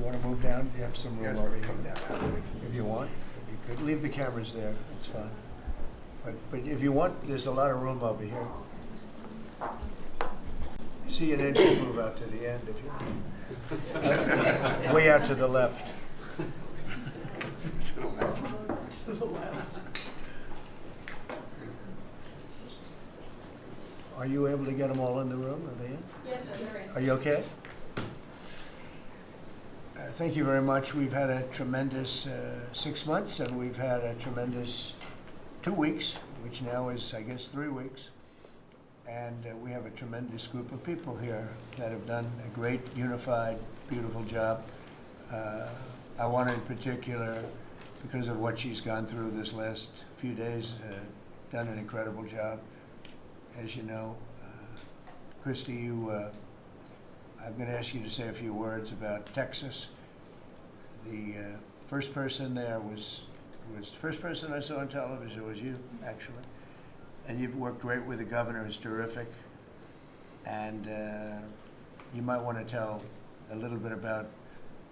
want to move down? You have some You guys room over want to here. come down? If you want, you could leave the cameras there. It's fine. But if you want, there's a lot of room over here. See an engine move out to the end if you way out to the left. To the left. To the left. Are you able to get them all in the room? Are they in? Yes, sir, they're in. Are you okay? Thank you very much. We've had a tremendous 6 months, and we've had a tremendous 2 weeks, which now is, I guess, 3 weeks. And we have a tremendous group of people here that have done a great, unified, beautiful job. I want to, in particular, because of what she's gone through this last few days, done an incredible job. As you know, Christy, I'm going to ask you to say a few words about Texas. The first person there was the first person I saw on television was you, actually. And you've worked great with the governor, who's terrific. And you might want to tell a little bit about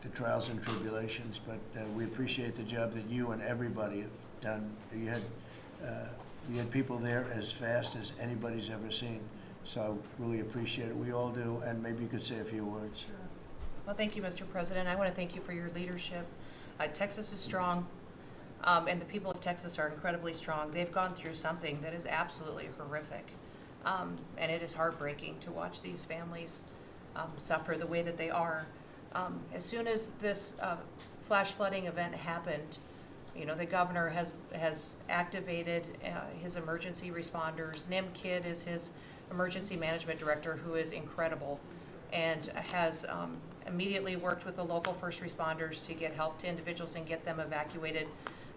the trials and tribulations, but we appreciate the job that you and everybody have done. You had people there as fast as anybody's ever seen. So I really appreciate it. We all do. And maybe you could say a few words. Sure. Well, thank you, Mr. President. I want to thank you for your leadership. Texas is strong, and the people of Texas are incredibly strong. They've gone through something that is absolutely horrific, and it is heartbreaking to watch these families suffer the way that they are. As soon as this flash flooding event happened, you know, the governor has activated his emergency responders. Nim Kidd is his emergency management director, who is incredible, and has immediately worked with the local first responders to get help to individuals and get them evacuated,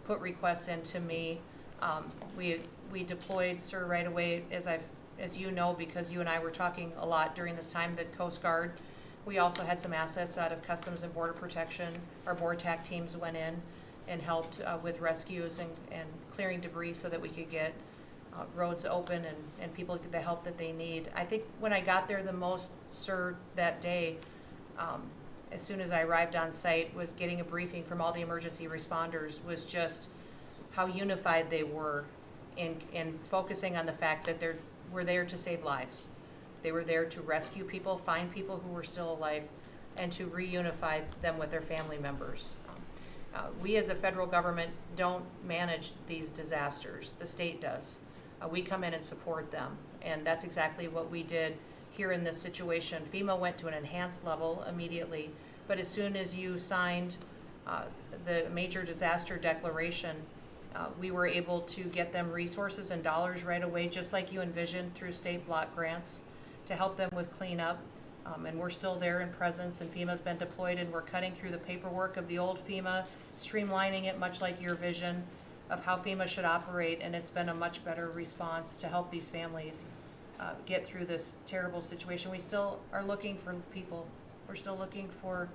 put requests in to me. We deployed, sir, right away, as you know, because you and I were talking a lot during this time, the Coast Guard. We also had some assets out of Customs and Border Protection. Our board TAC teams went in and helped with rescues and clearing debris so that we could get roads open and people get the help that they need. I think when I got there the most, sir, that day, as soon as I arrived on site, was getting a briefing from all the emergency responders, was just how unified they were in focusing on the fact that we're there to save lives. They were there to rescue people, find people who were still alive, and to reunify them with their family members. We as a federal government don't manage these disasters. The state does. We come in and support them, and that's exactly what we did here in this situation. FEMA went to an enhanced level immediately, but as soon as you signed the major disaster declaration, we were able to get them resources and dollars right away, just like you envisioned, through state block grants to help them with cleanup. And we're still there in presence, and FEMA's been deployed, and we're cutting through the paperwork of the old FEMA, streamlining it much like your vision of how FEMA should operate, and it's been a much better response to help these families get through this terrible situation. We still are looking for people. We're still looking for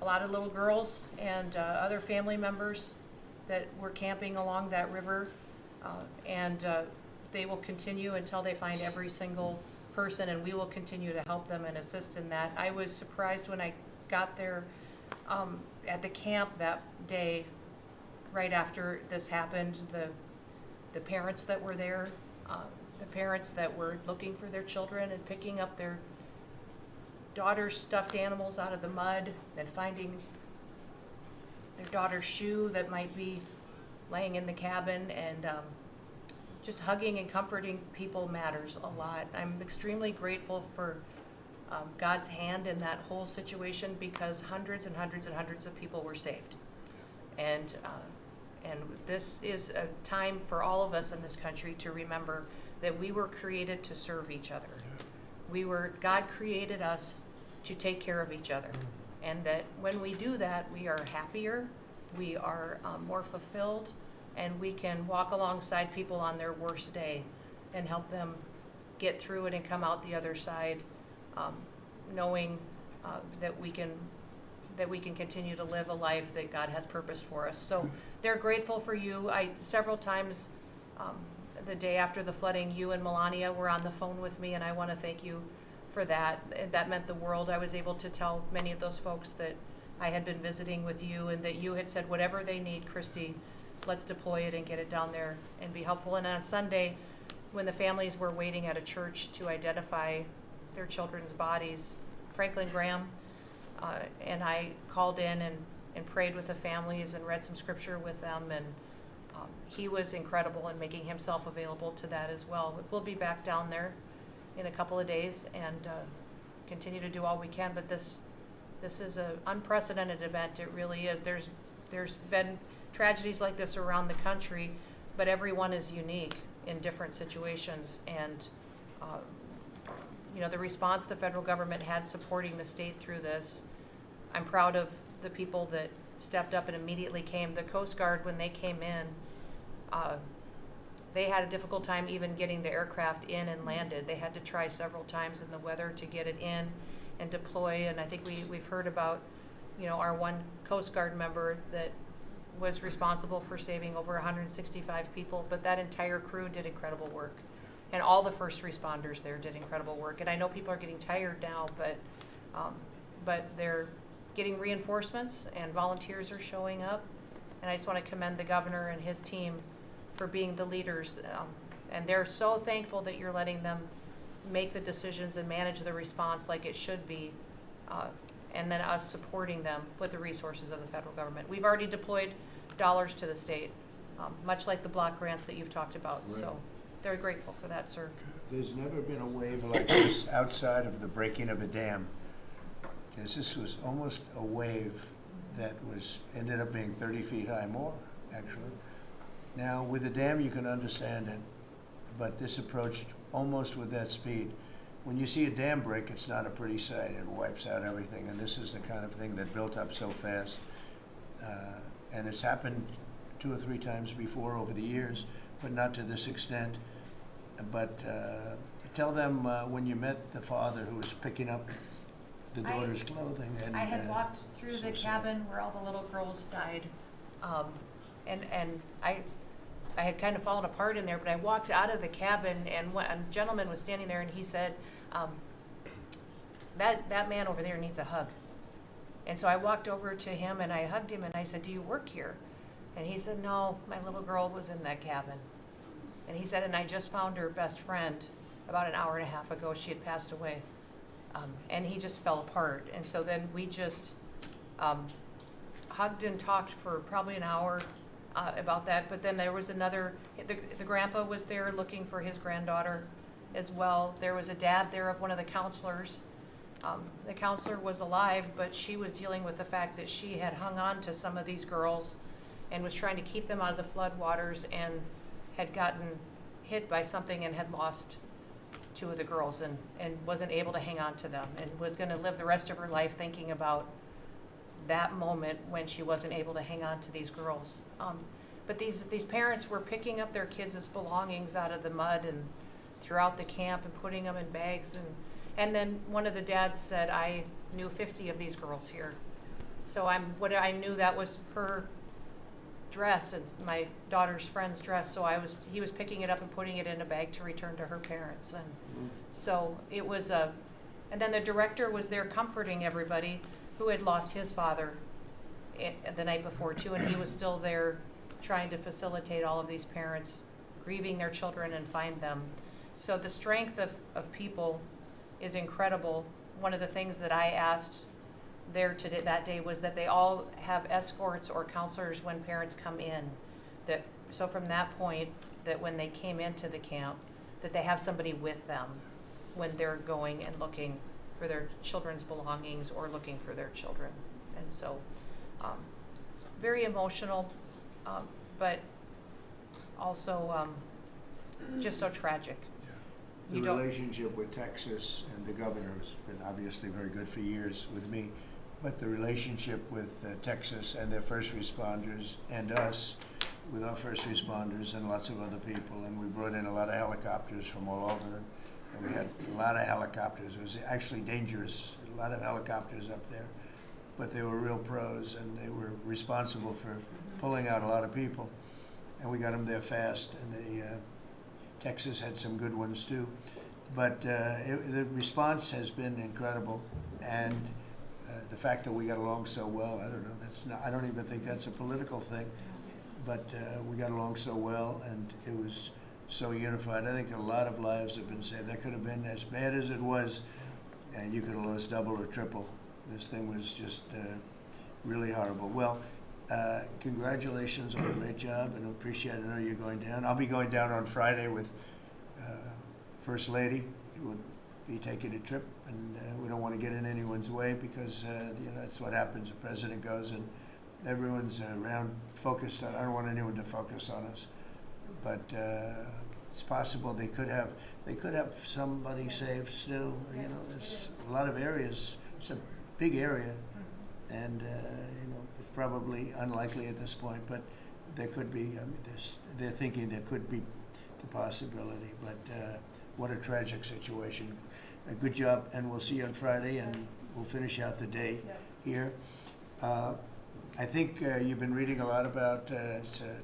a lot of little girls and other family members that were camping along that river, and they will continue until they find every single person, and we will continue to help them and assist in that. I was surprised when I got there at the camp that day, right after this happened, the parents that were there, the parents that were looking for their children and picking up their daughter's stuffed animals out of the mud and finding their daughter's shoe that might be laying in the cabin, and just hugging and comforting people matters a lot. I'm extremely grateful for God's hand in that whole situation, because hundreds and hundreds and hundreds of people were saved. And this is a time for all of us in this country to remember that we were created to serve each other. God created us to take care of each other. And that when we do that, we are happier, we are more fulfilled, and we can walk alongside people on their worst day and help them get through it and come out the other side, knowing that we can continue to live a life that God has purposed for us. So they're grateful for you. Several times the day after the flooding, you and Melania were on the phone with me, and I want to thank you for that. That meant the world. I was able to tell many of those folks that I had been visiting with you and that you had said, whatever they need, Christy, let's deploy it and get it down there and be helpful. And on Sunday, when the families were waiting at a church to identify their children's bodies, Franklin Graham and I called in and prayed with the families and read some scripture with them, and he was incredible in making himself available to that as well. We'll be back down there in a couple of days and continue to do all we can, but this is an unprecedented event. It really is. There's been tragedies like this around the country, but everyone is unique in different situations, and the response the federal government had supporting the state through this, I'm proud of the people that stepped up and immediately came. The Coast Guard, when they came in, they had a difficult time even getting the aircraft in and landed. They had to try several times in the weather to get it in and deploy, and I think we've heard about, our one Coast Guard member that was responsible for saving over 165 people, but that entire crew did incredible work. And all the first responders there did incredible work. And I know people are getting tired now, but they're getting reinforcements and volunteers are showing up. And I just want to commend the governor and his team for being the leaders. And they're so thankful that you're letting them make the decisions and manage the response like it should be. And then us supporting them with the resources of the federal government. We've already deployed dollars to the state, much like the block grants that you've talked about. Right. So they're grateful for that, sir. There's never been a wave like this outside of the breaking of a dam. This was almost a wave that ended up being 30 feet high, more actually. Now with the dam you can understand it, but this approached almost with that speed. When you see a dam break, it's not a pretty sight. It wipes out everything, and this is the kind of thing that built up so fast. And it's happened 2 or 3 times before over the years, but not to this extent. But tell them when you met the father who was picking up the daughter's clothing. And I had walked through so the sad. cabin where all the little girls died, and I had kind of fallen apart in there, but I walked out of the cabin, and a gentleman was standing there, and he said, that man over there needs a hug. And so I walked over to him, and I hugged him, and I said, do you work here? And he said, no, my little girl was in that cabin. And he said, and I just found her best friend about an hour and a half ago. She had passed away. And he just fell apart. And so then we just hugged and talked for probably an hour about that. But then there was the grandpa was there looking for his granddaughter as well. There was a dad there of one of the counselors. The counselor was alive, but she was dealing with the fact that she had hung on to some of these girls and was trying to keep them out of the floodwaters, and had gotten hit by something and had lost 2 of the girls and wasn't able to hang on to them, and was going to live the rest of her life thinking about that moment when she wasn't able to hang on to these girls. But these parents were picking up their kids' belongings out of the mud and throughout the camp and putting them in bags. And then one of the dads said, I knew 50 of these girls here. So I knew that was her dress and my daughter's friend's dress. So he was picking it up and putting it in a bag to return to her parents. And so it was and then the director was there comforting everybody who had lost his father the night before too, and he was still there trying to facilitate all of these parents grieving their children and find them. So the strength of people is incredible. One of the things that I asked there that day was that they all have escorts or counselors when parents come in. So from that point, that when they came into the camp, that they have somebody with them when they're going and looking for their children's belongings or looking for their children. And so very emotional, but also just so tragic. The relationship with Texas and the governor has been obviously very good for years with me, but the relationship with Texas and their first responders and us with our first responders and lots of other people, and we brought in a lot of helicopters from all over, and we had a lot of helicopters. It was actually dangerous, a lot of helicopters up there, but they were real pros, and they were responsible for pulling out a lot of people, and we got them there fast, and Texas had some good ones too, but the response has been incredible, and the fact that we got along so well, I don't know, I don't even think that's a political thing, but we got along so well, and it was so unified. I think a lot of lives have been saved. That could have been as bad as it was, and you could have lost double or triple. This thing was just really horrible. Well, congratulations on a great job, and I appreciate it. I know you're going down. I'll be going down on Friday with First Lady. We'll be taking a trip, and we don't want to get in anyone's way because that's what happens. The president goes, and everyone's around focused on. I don't want anyone to focus on us, but it's possible they could have somebody saved still. There's a lot of areas. It's a big area, and it's probably unlikely at this point, but there could be. I mean, they're thinking there could be the possibility, but what a tragic situation. A good job, and we'll see you on Friday, and we'll finish out the day here. I think you've been reading a lot about. It's a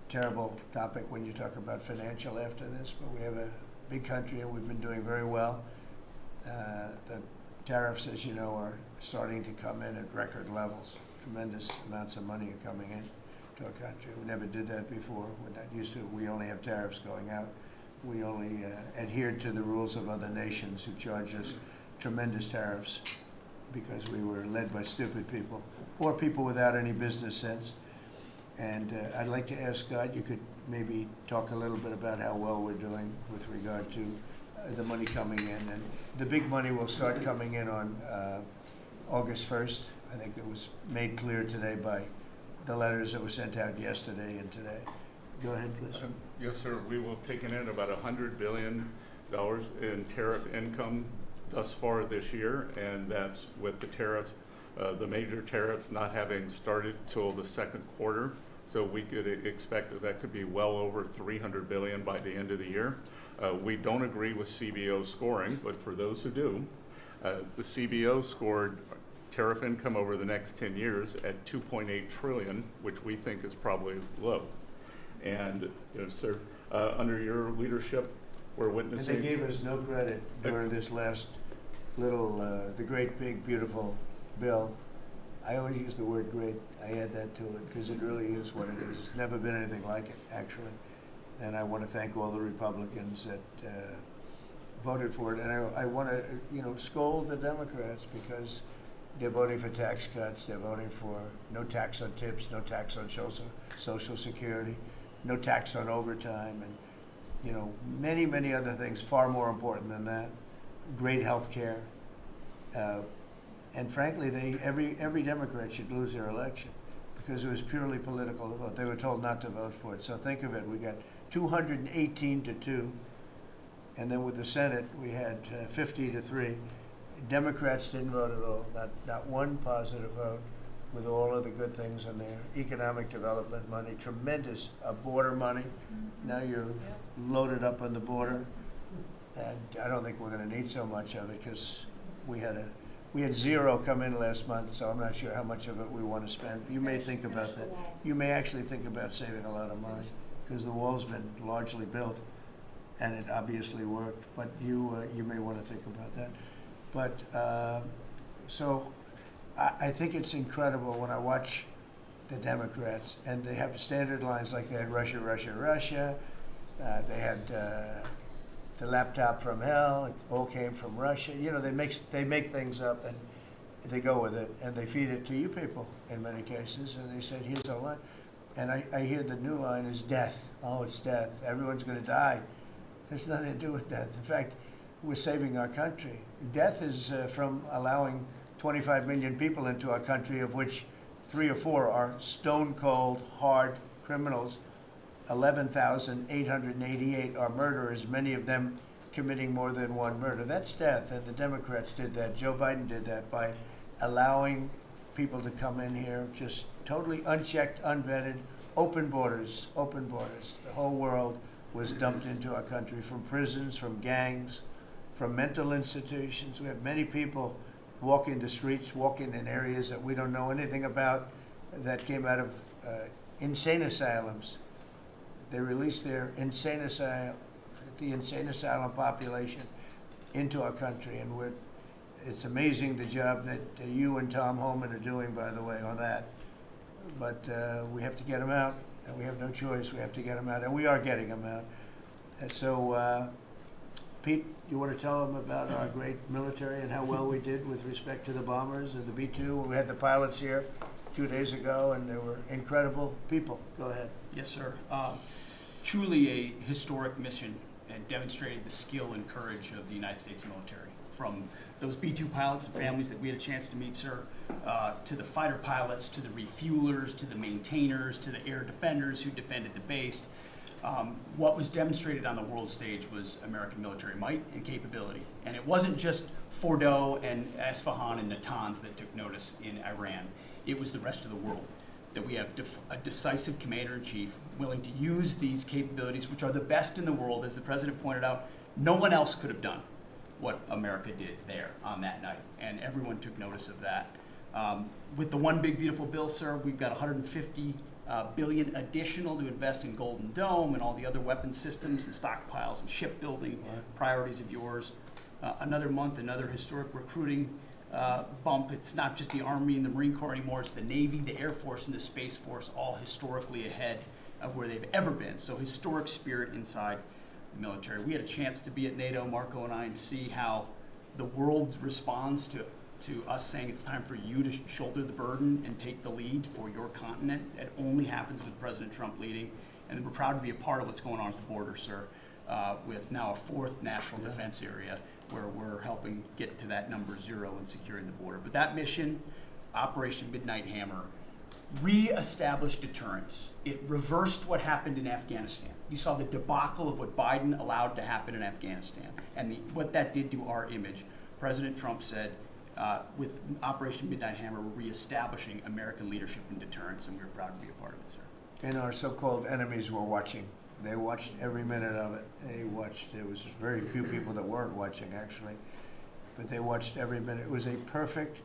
terrible topic when you talk about financial after this, but we have a big country, and we've been doing very well. The tariffs, as you know, are starting to come in at record levels. Tremendous amounts of money are coming in to our country. We never did that before. We're not used to it. We only have tariffs going out. We only adhered to the rules of other nations who charge us tremendous tariffs because we were led by stupid people or people without any business sense. And I'd like to ask Scott, you could maybe talk a little bit about how well we're doing with regard to the money coming in. And the big money will start coming in on August 1st. I think it was made clear today by the letters that were sent out yesterday and today. Go ahead, please. Yes, sir. We will have taken in about $100 billion in tariff income thus far this year, and that's with the tariffs, the major tariffs not having started till the second quarter. So we could expect that could be well over $300 billion by the end of the year. We don't agree with CBO scoring, but for those who do, the CBO scored tariff income over the next 10 years at $2.8 trillion, which we think is probably low. And sir, under your leadership, we're witnessing. And they gave us no credit during this last little, the great, big, beautiful bill. I always use the word great. I add that to it because it really is what it is. It's never been anything like it, actually. And I want to thank all the Republicans that voted for it. And I want to, scold the Democrats because they're voting for tax cuts. They're voting for no tax on tips, no tax on Social Security, no tax on overtime, and many, many other things far more important than that. Great health care. And frankly, every Democrat should lose their election because it was purely political to vote. They were told not to vote for it. So think of it. We got 218 to 2. And then with the Senate, we had 50 to 3. Democrats didn't vote at all. Not one positive vote with all of the good things in there. Economic development money, tremendous border money. Now you're loaded up on the border. And I don't think we're going to need so much of it because we had zero come in last month, so I'm not sure how much of it we want to spend. You may think about that. You may actually think about saving a lot of money because the wall's been largely built, and it obviously worked. But you may want to think about that. But so I think it's incredible when I watch the Democrats, and they have standard lines like they had Russia, Russia, Russia. They had the laptop from hell. It all came from Russia. They make things up and they go with it and they feed it to you people in many cases. And they said, here's our line. And I hear the new line is death. Oh, it's death. Everyone's going to die. There's nothing to do with death. In fact, we're saving our country. Death is from allowing 25 million people into our country, of which 3 or 4 are stone cold, hard criminals. 11,888 are murderers, many of them committing more than one murder. That's death, and the Democrats did that. Joe Biden did that by allowing people to come in here just totally unchecked, unvetted, open borders, open borders. The whole world was dumped into our country from prisons, from gangs, from mental institutions. We have many people walking the streets, walking in areas that we don't know anything about that came out of insane asylums. They released the insane asylum population into our country, and it's amazing the job that you and Tom Holman are doing, by the way, on that. But we have to get them out, and we have no choice. We have to get them out, and we are getting them out. And so, Pete, you want to tell them about our great military and how well we did with respect to the bombers and the B-2? We had the pilots here 2 days ago, and they were incredible people. Go ahead. Yes, sir. Truly a historic mission, and demonstrated the skill and courage of the United States military. From those B-2 pilots and families that we had a chance to meet, sir, to the fighter pilots, to the refuelers, to the maintainers, to the air defenders who defended the base. What was demonstrated on the world stage was American military might and capability. And it wasn't just Fordo and Esfahan and Natanz that took notice in Iran. It was the rest of the world, that we have a decisive commander-in-chief willing to use these capabilities, which are the best in the world. As the president pointed out, no one else could have done what America did there on that night, and everyone took notice of that. With the One Big Beautiful Bill, sir, we've got $150 billion additional to invest in Golden Dome and all the other weapon systems and stockpiles and shipbuilding priorities of yours. Another month, another historic recruiting bump. It's not just the Army and the Marine Corps anymore, it's the Navy, the Air Force, and the Space Force, all historically ahead of where they've ever been. So historic spirit inside the military. We had a chance to be at NATO, Marco and I, and see how the world responds to us saying it's time for you to shoulder the burden and take the lead for your continent. It only happens with President Trump leading. And we're proud to be a part of what's going on at the border, sir, with now a fourth national defense area where we're helping get to that number 0 and securing the border. But that mission, Operation Midnight Hammer, re-established deterrence. It reversed what happened in Afghanistan. You saw the debacle of what Biden allowed to happen in Afghanistan and what that did to our image. President Trump said, with Operation Midnight Hammer, we're reestablishing American leadership in deterrence, and we're proud to be a part of it, sir. And our so-called enemies were watching. They watched every minute of it. They watched. There was very few people that weren't watching, actually, but they watched every minute. It was a perfect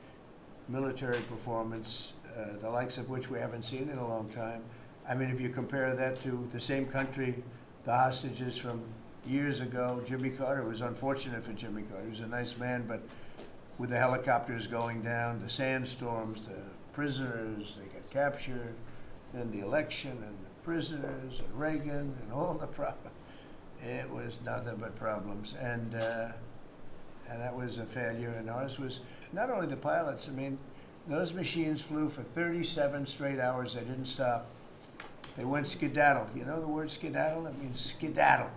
military performance, the likes of which we haven't seen in a long time. I mean, if you compare that to the same country, the hostages from years ago, Jimmy Carter, it was unfortunate for Jimmy Carter. He was a nice man, but with the helicopters going down, the sandstorms, the prisoners, they got captured, then the election and the prisoners and Reagan and all the problems. It was nothing but problems. And that was a failure. And ours was not only the pilots, I mean, those machines flew for 37 straight hours. They didn't stop. They went skedaddle. You know the word skedaddle? It means skedaddle.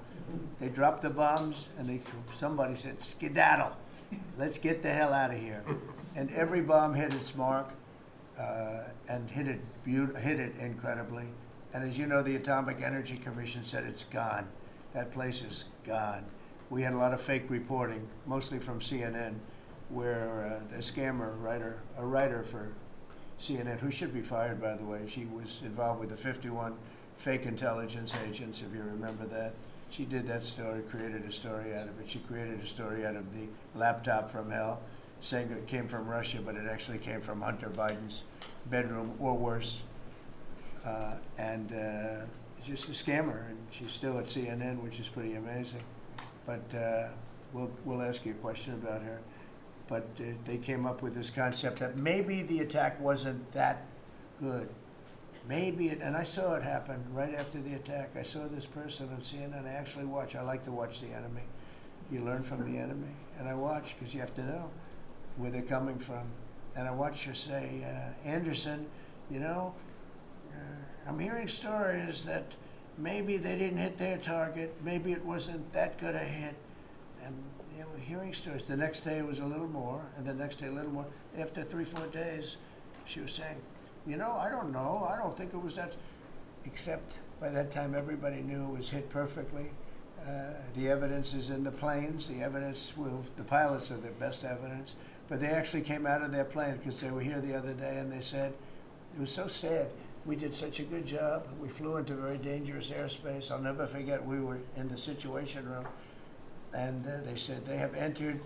They dropped the bombs and somebody said, skedaddle. Let's get the hell out of here. And every bomb hit its mark and hit it incredibly. And as you know, the Atomic Energy Commission said it's gone. That place is gone. We had a lot of fake reporting, mostly from CNN, where the scammer a writer for CNN, who should be fired, by the way, she was involved with the 51 fake intelligence agents, if you remember that. She did that story, created a story out of it. She created a story out of the laptop from hell, saying it came from Russia, but it actually came from Hunter Biden's bedroom, or worse. Just a scammer, and she's still at CNN, which is pretty amazing. But we'll ask you a question about her. But they came up with this concept that maybe the attack wasn't that good. Maybe it, and I saw it happen right after the attack. I saw this person on CNN. I actually watch. I like to watch the enemy. You learn from the enemy. And I watch because you have to know where they're coming from. And I watched her say, Anderson, you know, I'm hearing stories that maybe they didn't hit their target. Maybe it wasn't that good a hit. And you know, hearing stories. The next day it was a little more, and the next day a little more. After 3-4 days, she was saying, you know, I don't know. I don't think it was that. Except by that time, everybody knew it was hit perfectly. The evidence is in the planes. The evidence the pilots are the best evidence. But they actually came out of their plane because they were here the other day, and they said, it was so sad. We did such a good job. We flew into very dangerous airspace. I'll never forget, we were in the Situation Room, and they said they have entered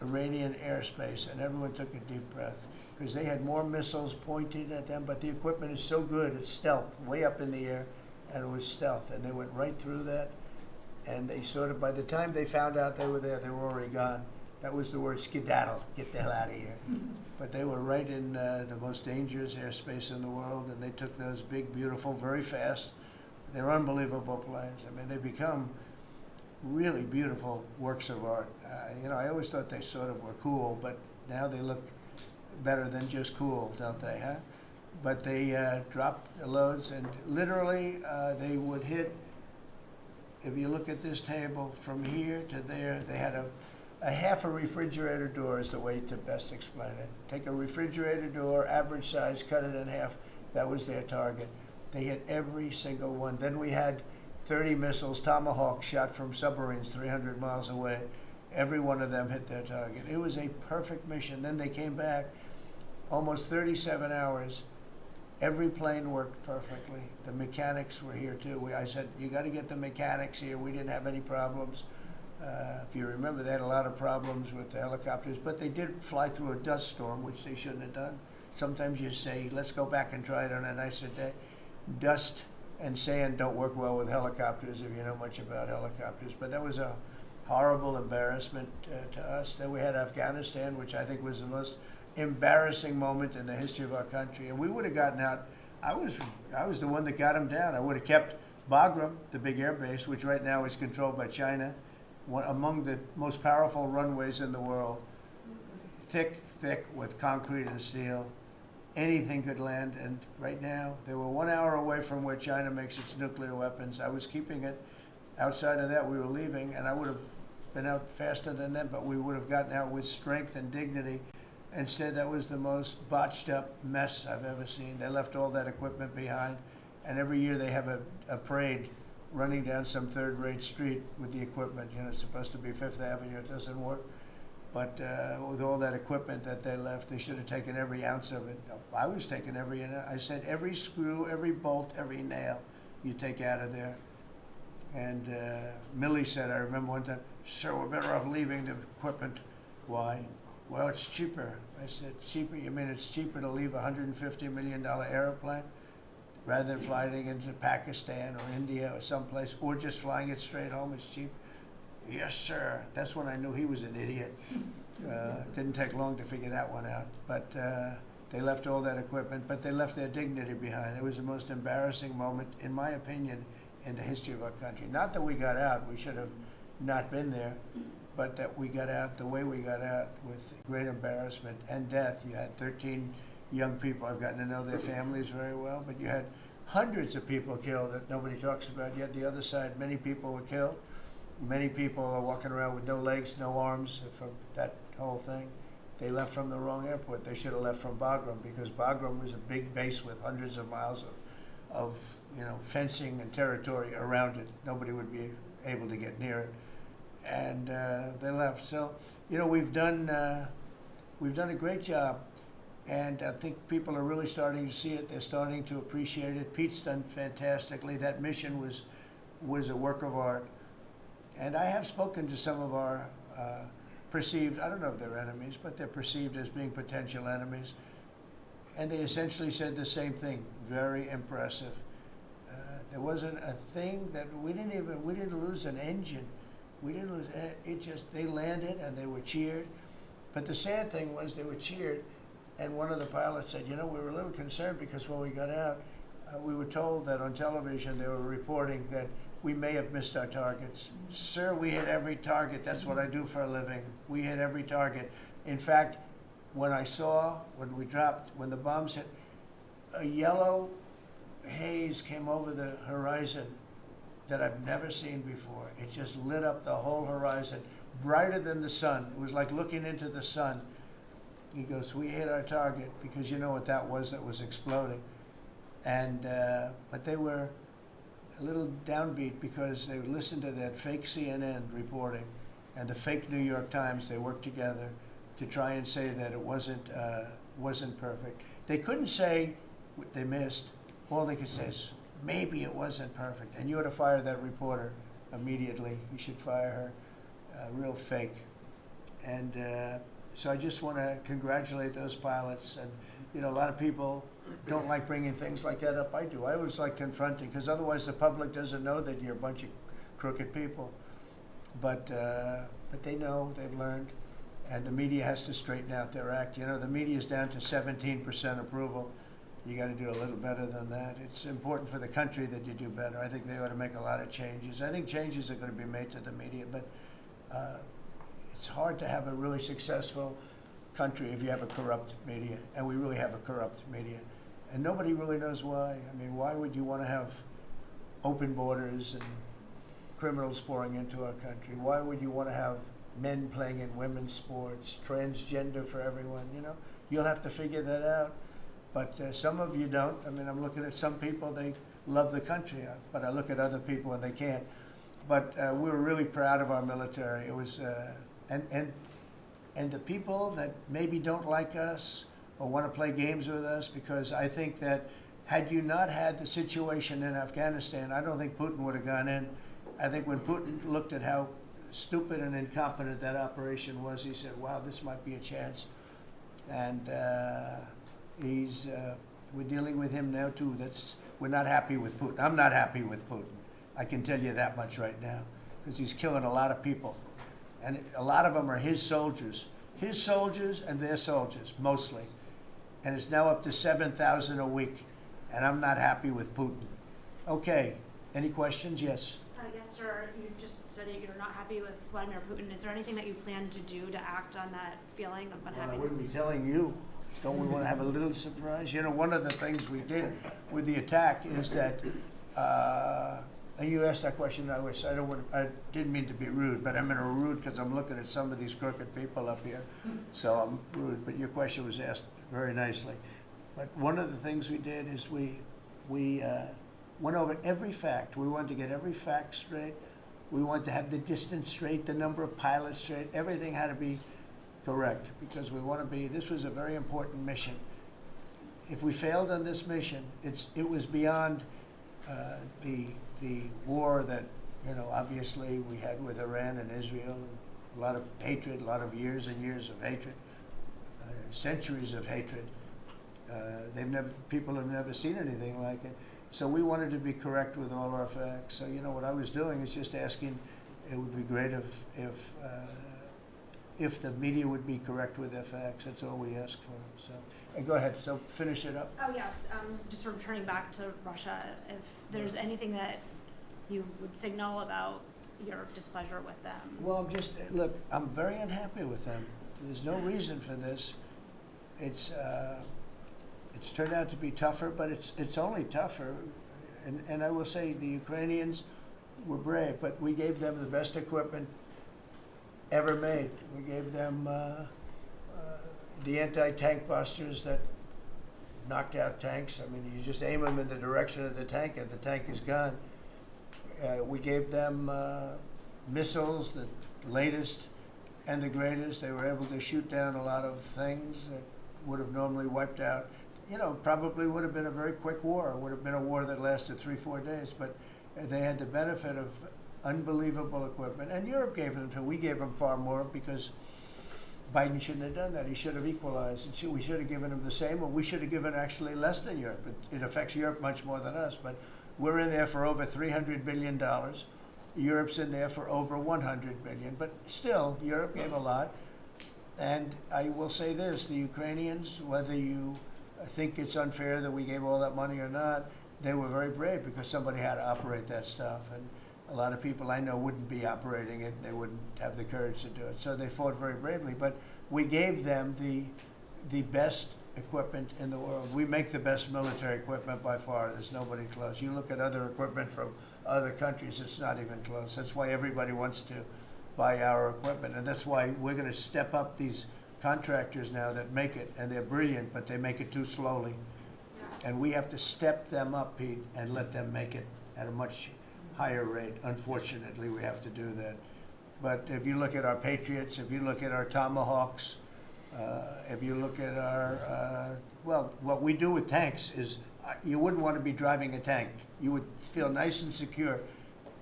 Iranian airspace, and everyone took a deep breath because they had more missiles pointed at them, but the equipment is so good, it's stealth, way up in the air, and it was stealth, and they went right through that, and they sort of, by the time they found out they were there, they were already gone, That was the word skedaddle, get the hell out of here. But they were right in the most dangerous airspace in the world, and they took those big, beautiful, very fast, they're unbelievable planes. I mean, they become really beautiful works of art. I always thought they sort of were cool, but now they look better than just cool, don't they, huh? But they dropped the loads, and literally they would hit, if you look at this table, from here to there, they had a half a refrigerator door is the way to best explain it. Take a refrigerator door, average size, cut it in half. That was their target. They hit every single one. Then we had 30 missiles, Tomahawk, shot from submarines 300 miles away. Every one of them hit their target. It was a perfect mission. Then they came back, almost 37 hours. Every plane worked perfectly. The mechanics were here too. I said, you got to get the mechanics here. We didn't have any problems. If you remember, they had a lot of problems with the helicopters, but they did fly through a dust storm, which they shouldn't have done. Sometimes you say, let's go back and try it on a nicer day. Dust and sand don't work well with helicopters if you know much about helicopters, but that was a horrible embarrassment to us. Then we had Afghanistan, which I think was the most embarrassing moment in the history of our country, and we would have gotten out. I was the one that got them down. I would have kept Bagram, the big air base, which right now is controlled by China, one among the most powerful runways in the world, thick with concrete and steel. Anything could land, and right now they were 1 hour away from where China makes its nuclear weapons. I was keeping it. Outside of that, we were leaving, and I would have been out faster than them, but we would have gotten out with strength and dignity. Instead, that was the most botched up mess I've ever seen. They left all that equipment behind, and every year they have a parade running down some third-rate street with the equipment. You know, it's supposed to be Fifth Avenue. It doesn't work. But with all that equipment that they left, they should have taken every ounce of it. I was taking every, I said every screw, every bolt, every nail you take out of there. And Millie said, I remember one time, sir, we're better off leaving the equipment. Why? Well, it's cheaper. I said, cheaper? You mean it's cheaper to leave a $150 million airplane rather than flying it into Pakistan or India or someplace, or just flying it straight home? It's cheap. Yes, sir. That's when I knew he was an idiot. Didn't take long to figure that one out. But they left all that equipment, but they left their dignity behind. It was the most embarrassing moment, in my opinion, in the history of our country. Not that we got out, we should have not been there, but that we got out the way we got out, with great embarrassment and death. You had 13 young people. I've gotten to know their families very well, but you had hundreds of people killed that nobody talks about. Yet the other side, many people were killed. Many people are walking around with no legs, no arms from that whole thing. They left from the wrong airport. They should have left from Bagram, because Bagram was a big base with hundreds of miles of fencing and territory around it. Nobody would be able to get near it, and they left. So, we've done a great job, and I think people are really starting to see it. They're starting to appreciate it. Pete's done fantastically. That mission was a work of art. And I have spoken to some of our perceived, I don't know if they're enemies, but they're perceived as being potential enemies. And they essentially said the same thing, very impressive. There wasn't a thing that we didn't lose an engine. We didn't lose, they landed and they were cheered. But the sad thing was they were cheered, and one of the pilots said, we were a little concerned because when we got out, we were told that on television they were reporting that we may have missed our targets. Sir, we hit every target. That's what I do for a living. We hit every target. In fact, when the bombs hit, a yellow haze came over the horizon that I've never seen before. It just lit up the whole horizon, brighter than the sun. It was like looking into the sun. He goes, we hit our target, because you know what that was exploding. And but they were a little downbeat because they listened to that fake CNN reporting and the fake New York Times. They worked together to try and say that it wasn't perfect. They couldn't say they missed. All they could say is, maybe it wasn't perfect. And you ought to fire that reporter immediately. You should fire her. Real fake. And so I just want to congratulate those pilots. And a lot of people don't like bringing things like that up. I do. I always like confronting, because otherwise the public doesn't know that you're a bunch of crooked people. But they know, they've learned, and the media has to straighten out their act. You know, the media's down to 17% approval. You got to do a little better than that. It's important for the country that you do better. I think they ought to make a lot of changes. I think changes are going to be made to the media, but it's hard to have a really successful country if you have a corrupt media, and we really have a corrupt media. And nobody really knows why. I mean, why would you want to have open borders and criminals pouring into our country? Why would you want to have men playing in women's sports, transgender for everyone? You know, you'll have to figure that out. But some of you don't. I mean, I'm looking at some people, they love the country, but I look at other people and they can't. But we were really proud of our military. It was, and the people that maybe don't like us or want to play games with us, because I think that had you not had the situation in Afghanistan, I don't think Putin would have gone in. I think when Putin looked at how stupid and incompetent that operation was, he said, wow, this might be a chance. And we're dealing with him now too. We're not happy with Putin. I'm not happy with Putin. I can tell you that much right now, because he's killing a lot of people. And a lot of them are his soldiers and their soldiers, mostly. And it's now up to 7,000 a week. And I'm not happy with Putin. Okay, any questions? Yes. Yes, sir. You just said you're not happy with Vladimir Putin. Is there anything that you plan to do to act on that feeling of Well, I unhappiness? wouldn't be telling you. Don't we want to have a little surprise? You know, one of the things we did with the attack is that, and you asked that question, I didn't mean to be rude, but I'm going to rude because I'm looking at some of these crooked people up here, so I'm rude, but your question was asked very nicely. But one of the things we did is we went over every fact. We wanted to get every fact straight. We wanted to have the distance straight, the number of pilots straight. Everything had to be correct, because we want to be, this was a very important mission. If we failed on this mission, it was beyond the war that, you know, obviously we had with Iran and Israel, a lot of hatred, a lot of years and years of hatred, centuries of hatred. People have never seen anything like it. So we wanted to be correct with all our facts. So, you know, what I was doing is just asking, it would be great if the media would be correct with their facts. That's all we ask for. So, and go ahead. So finish it up. Oh, yes. Just returning back to Russia, if there's anything that you would signal about your displeasure with them. Well, look, I'm very unhappy with them. There's no reason for this. It's turned out to be tougher, but it's only tougher. And I will say the Ukrainians were brave, but we gave them the best equipment ever made. We gave them the anti-tank busters that knocked out tanks. I mean, you just aim them in the direction of the tank and the tank is gone. We gave them missiles, the latest and the greatest. They were able to shoot down a lot of things that would have normally wiped out. You know, probably would have been a very quick war. It would have been a war that lasted 3-4 days, but they had the benefit of unbelievable equipment. And Europe gave them too. We gave them far more because Biden shouldn't have done that. He should have equalized. We should have given him the same, or we should have given actually less than Europe. It affects Europe much more than us, but we're in there for over $300 billion. Europe's in there for over $100 billion, but still, Europe gave a lot. And I will say this, the Ukrainians, whether you think it's unfair that we gave all that money or not, they were very brave because somebody had to operate that stuff. And a lot of people I know wouldn't be operating it. They wouldn't have the courage to do it. So they fought very bravely. But we gave them the best equipment in the world. We make the best military equipment by far. There's nobody close. You look at other equipment from other countries, it's not even close. That's why everybody wants to buy our equipment. And that's why we're going to step up these contractors now that make it, and they're brilliant, but they make it too slowly. And we have to step them up, Pete, and let them make it at a much higher rate. Unfortunately, we have to do that. But if you look at our Patriots, if you look at our Tomahawks, if you look at our, well, what we do with tanks is, you wouldn't want to be driving a tank. You would feel nice and secure,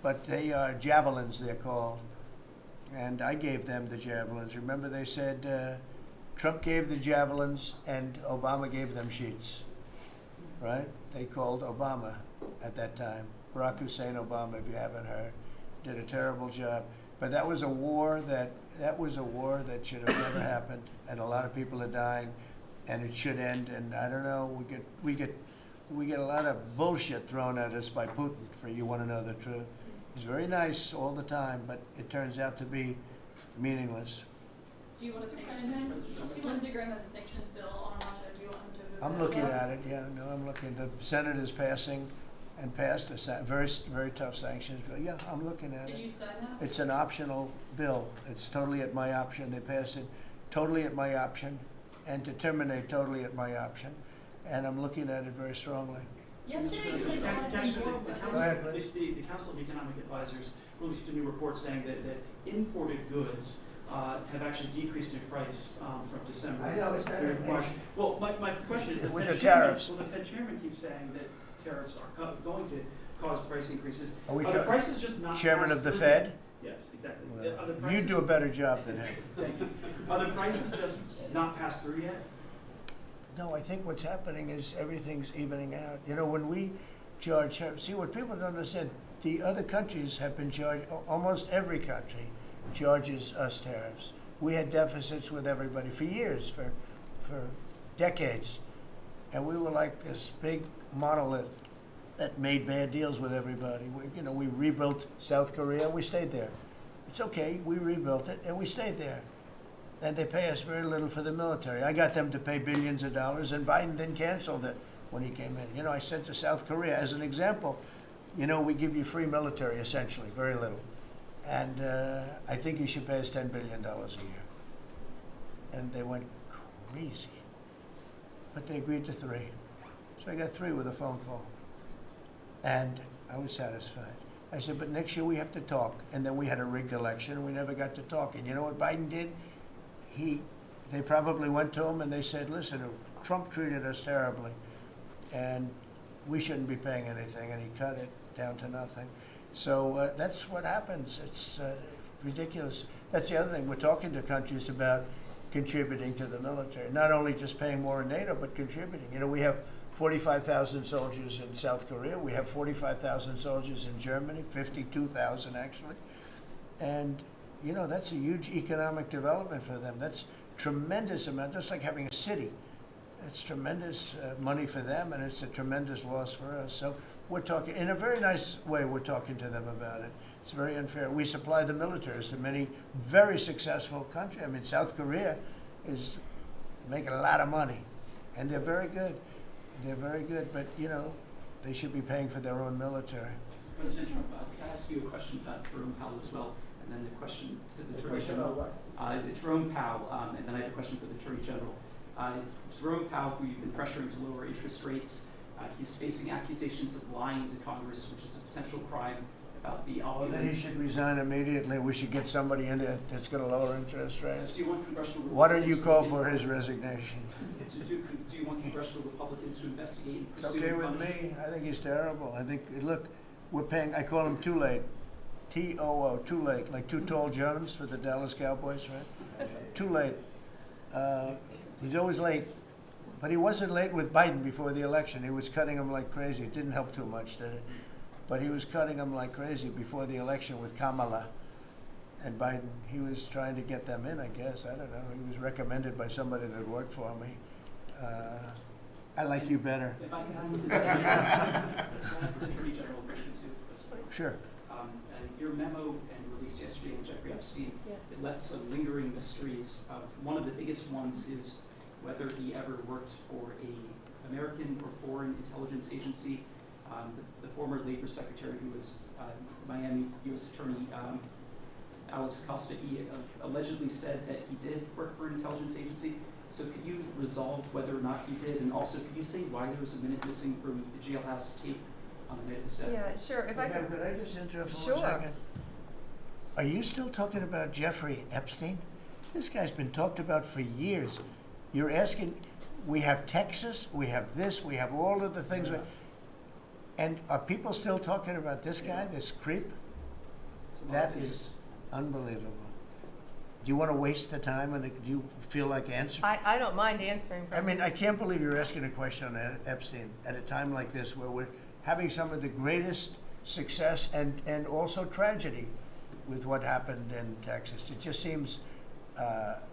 but they are javelins, they're called. And I gave them the javelins. Remember they said Trump gave the javelins and Obama gave them sheets, right? They called Obama at that time. Barack Hussein Obama, if you haven't heard, did a terrible job. But that was a war that that was a war that should have never happened, and a lot of people are dying, and it should end. And I don't know, we get a lot of bullshit thrown at us by Putin. For you want to know the truth, he's very nice all the time, but it turns out to be meaningless. Do you want to sanction him? Lindsey Graham has a sanctions bill on Russia. Do you want him to move I'm that looking bill? at it. Yeah, no, I'm looking. The Senate is passing and passed a very tough sanctions bill. Yeah, I'm looking at And it. you'd sign that? It's an optional bill. It's totally at my option. They pass it totally at my option, and to terminate totally at my option. And I'm looking at it very strongly. Yesterday you said you want to see more Go weapons. ahead, please. The Council of Economic Advisors released a new report saying that imported goods have actually decreased in price from December. I know, it's not through a- March. Well, my question is, With Fed the chairman- tariffs. Well, the Fed chairman keeps saying that tariffs are going to cause price increases. Are we the sure? prices just not Chairman passed of the through Fed? yet? Yes, exactly. Well, Are the you prices- do a better job than him. Thank you. Are the prices just not passed through yet? No, I think what's happening is everything's evening out. You know, when we charge, see what people don't understand, the other countries have been charged, almost every country charges us tariffs. We had deficits with everybody for years, for decades. And we were like this big monolith that made bad deals with everybody. We rebuilt South Korea, we stayed there. It's okay, we rebuilt it and we stayed there. And they pay us very little for the military. I got them to pay billions of dollars, and Biden then canceled it when he came in. You know, I said to South Korea, as an example, we give you free military, essentially, very little. And I think you should pay us $10 billion a year. And they went crazy. But they agreed to 3. So I got 3 with a phone call. And I was satisfied. I said, but next year we have to talk. And then we had a rigged election, and we never got to talk. And you know what Biden did? They probably went to him and they said, listen, Trump treated us terribly, and we shouldn't be paying anything, and he cut it down to nothing. So that's what happens. It's ridiculous. That's the other thing. We're talking to countries about contributing to the military, not only just paying more in NATO, but contributing. We have 45,000 soldiers in South Korea. We have 45,000 soldiers in Germany, 52,000 actually. And that's a huge economic development for them. That's tremendous amount, just like having a city. It's tremendous money for them, and it's a tremendous loss for us. So we're talking, in a very nice way, we're talking to them about it. It's very unfair. We supply the militaries to many very successful countries. I mean, South Korea is making a lot of money, and they're very good. They're very good, but, they should be paying for their own military. President Trump, can I ask you a question about Jerome Powell as well? And then the question to the Attorney General. Jerome Powell, and then I have a question for the Attorney General. Jerome Powell, who you've been pressuring to lower interest rates, he's facing accusations of lying to Congress, which is a potential crime about the Well, opulent. then he should resign immediately. We should get somebody in there that's going to lower interest rates. Do you want congressional Why don't you Republicans call to for his investigate- resignation? Do you want congressional Republicans to investigate and It's pursue okay and with punish? me. I think he's terrible. I think, look, we're paying, I call him too late. T-O-O, too late, like Too Tall Jones for the Dallas Cowboys, right? Too late. He's always late. But he wasn't late with Biden before the election. He was cutting him like crazy. It didn't help too much, did it? But he was cutting him like crazy before the election with Kamala and Biden. He was trying to get them in, I guess. I don't know. He was recommended by somebody that worked for me. I like you better. If I can ask the Attorney General a question too, President. Sure. And your memo and release yesterday on Jeffrey Epstein, Yes. it left some lingering mysteries. One of the biggest ones is whether he ever worked for a American or foreign intelligence agency. The former Labor Secretary, who was Miami U.S. Attorney Alex Costa, he allegedly said that he did work for an intelligence agency. So could you resolve whether or not he did, and also could you say why there was a minute missing from the jailhouse tape on the night of his death? Yeah, sure. If I Ma'am, could, could I just interrupt for Sure. 1 second? Are you still talking about Jeffrey Epstein? This guy's been talked about for years. You're asking, we have Texas, we have this, we have all of the things. And are people still talking about this guy, this creep? Some That odd is unbelievable. Do you want to waste the time, and do you feel like answering? I don't mind answering. I mean, I can't believe you're asking a question on Epstein at a time like this, where we're having some of the greatest success and also tragedy with what happened in Texas. It just seems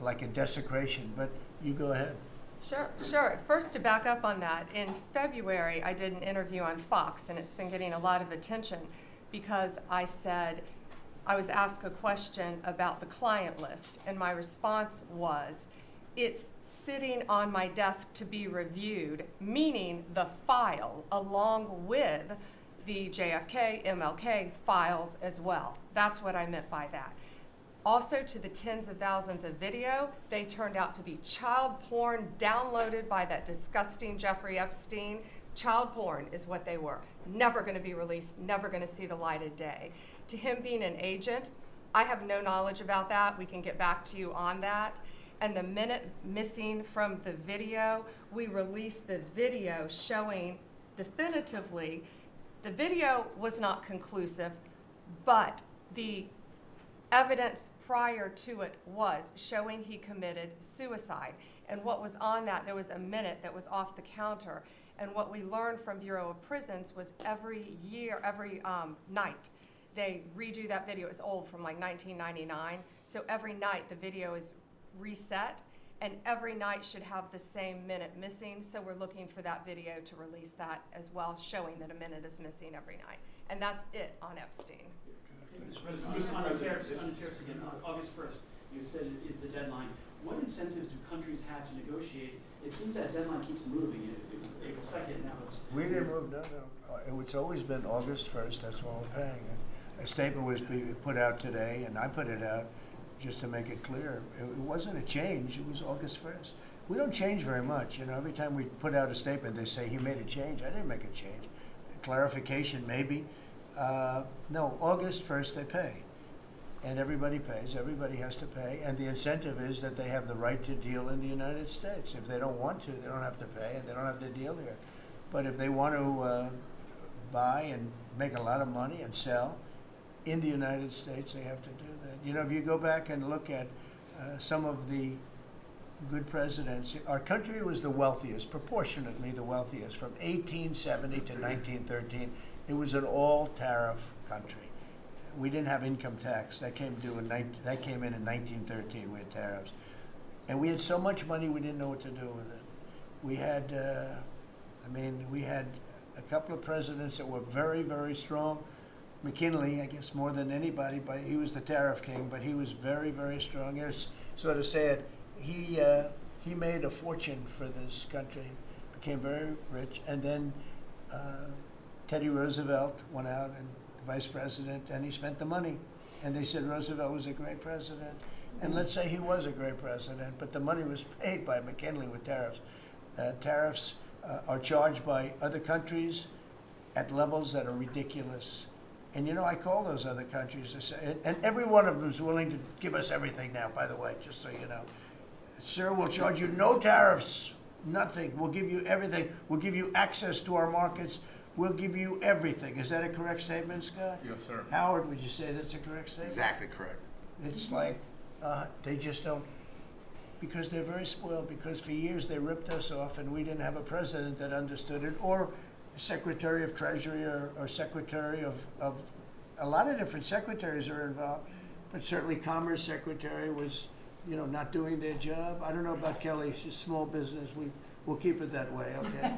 like a desecration, but you go ahead. Sure. First, to back up on that, in February, I did an interview on Fox, and it's been getting a lot of attention because I said, I was asked a question about the client list, and my response was, it's sitting on my desk to be reviewed, meaning the file along with the JFK, MLK files as well. That's what I meant by that. Also, to the tens of thousands of video, they turned out to be child porn downloaded by that disgusting Jeffrey Epstein. Child porn is what they were. Never going to be released, never going to see the light of day. To him being an agent, I have no knowledge about that. We can get back to you on that. And the minute missing from the video, we released the video showing definitively the video was not conclusive, but the evidence prior to it was showing he committed suicide. And what was on that, there was a minute that was off the counter. And what we learned from Bureau of Prisons was every night, they redo that video. It's old, from like 1999. So every night the video is reset, and every night should have the same minute missing. So we're looking for that video to release that as well, showing that a minute is missing every night. And that's it on Epstein. Mr. President, just on the tariffs again, August 1st, you said it is the deadline. What incentives do countries have to negotiate? It seems that deadline keeps moving. It was April 2nd, now it's... We didn't move, no. It's always been August 1st, that's when we're paying. A statement was put out today, and I put it out just to make it clear. It wasn't a change, it was August 1st. We don't change very much. You know, every time we put out a statement, they say, he made a change. I didn't make a change. Clarification, maybe. No, August 1st they pay. And everybody pays, everybody has to pay, and the incentive is that they have the right to deal in the United States. If they don't want to, they don't have to pay, and they don't have to deal here. But if they want to buy and make a lot of money and sell in the United States, they have to do that. You know, if you go back and look at some of the good presidents, our country was the wealthiest, proportionately the wealthiest, from 1870 to 1913. It was an all-tariff country. We didn't have income tax. That came in in 1913. We had tariffs, and we had so much money we didn't know what to do with it. We had, we had a couple of presidents that were very, very strong. McKinley, I guess, more than anybody, but he was the tariff king. But he was very, very strong. It's sort of sad. He made a fortune for this country, became very rich, and then Teddy Roosevelt went out and vice president, and he spent the money. And they said Roosevelt was a great president. And let's say he was a great president, but the money was paid by McKinley with tariffs. Tariffs are charged by other countries at levels that are ridiculous. And you know, I call those other countries, and every one of them is willing to give us everything now, by the way, just so you know. Sir, we'll charge you no tariffs, nothing. We'll give you everything. We'll give you access to our markets. We'll give you everything. Is that a correct statement, Scott? Yes, sir. Howard, would you say that's a correct statement? Exactly correct. It's like they just don't, because they're very spoiled, because for years they ripped us off and we didn't have a president that understood it, or Secretary of Treasury or Secretary of a lot of different secretaries are involved, but certainly Commerce Secretary was, you know, not doing their job. I don't know about Kelly, she's small business. We'll keep it that way, okay?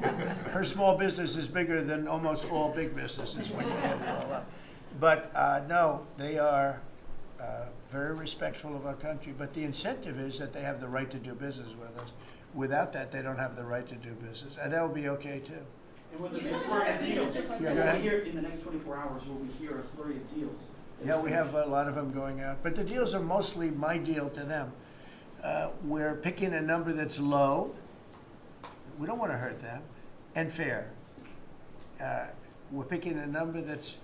Her small business is bigger than almost all big businesses when you add it all up. But no, they are very respectful of our country. But the incentive is that they have the right to do business with us. Without that, they don't have the right to do business. And that would be okay, too. And with the next flurry of deals, Yeah, go ahead. in the next 24 hours, will we hear a flurry of deals? Yeah, we have a lot of them going out. But the deals are mostly my deal to them. We're picking a number that's low. We don't want to hurt them, and fair. We're picking a number that's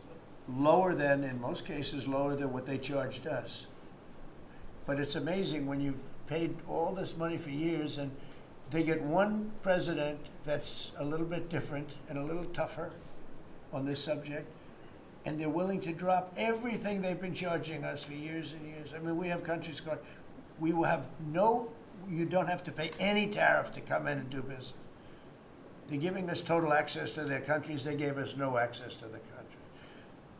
lower than, in most cases, lower than what they charged us. But it's amazing when you've paid all this money for years and they get one president that's a little bit different and a little tougher on this subject, and they're willing to drop everything they've been charging us for years and years. I mean, we have countries going, we will have you don't have to pay any tariff to come in and do business. They're giving us total access to their countries. They gave us no access to the country.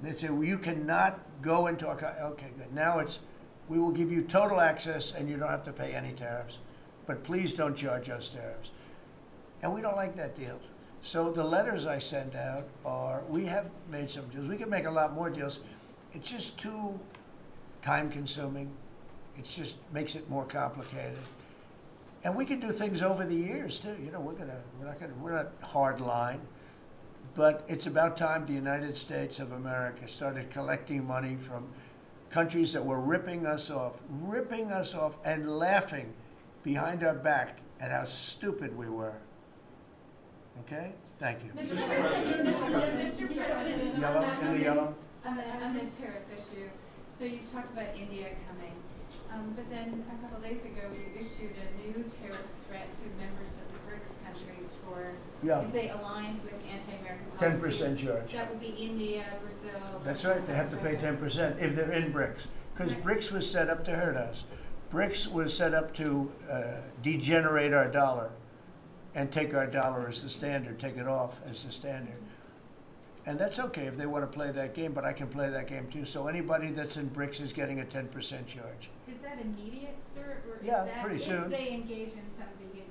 They say, well, you cannot go into our country. Okay, good. Now it's, we will give you total access and you don't have to pay any tariffs. But please don't charge us tariffs. And we don't like that deal. So the letters I send out are, we have made some deals. We can make a lot more deals. It's just too time consuming. It just makes it more complicated. And we can do things over the years too. You know, we're not hard line. But it's about time the United States of America started collecting money from countries that were ripping us off and laughing behind our back at how stupid we were. Okay? Thank you. Mr. President, Yellow, in the yellow. On the tariff issue, so you've talked about India coming, but then a couple days ago you issued a new tariff threat to members of the BRICS countries for if they aligned with anti-American policies. 10% charge. That would be India, Brazil. That's Russia, right, they have to pay South Africa. 10% if they're in BRICS. Because Right. BRICS was set up to hurt us. BRICS was set up to degenerate our dollar and take our dollar as the standard, take it off as the standard. And that's okay if they want to play that game, but I can play that game too. So anybody that's in BRICS is getting a 10% charge. Is that immediate, sir, or is Yeah, that pretty soon. if they engage in some behavior?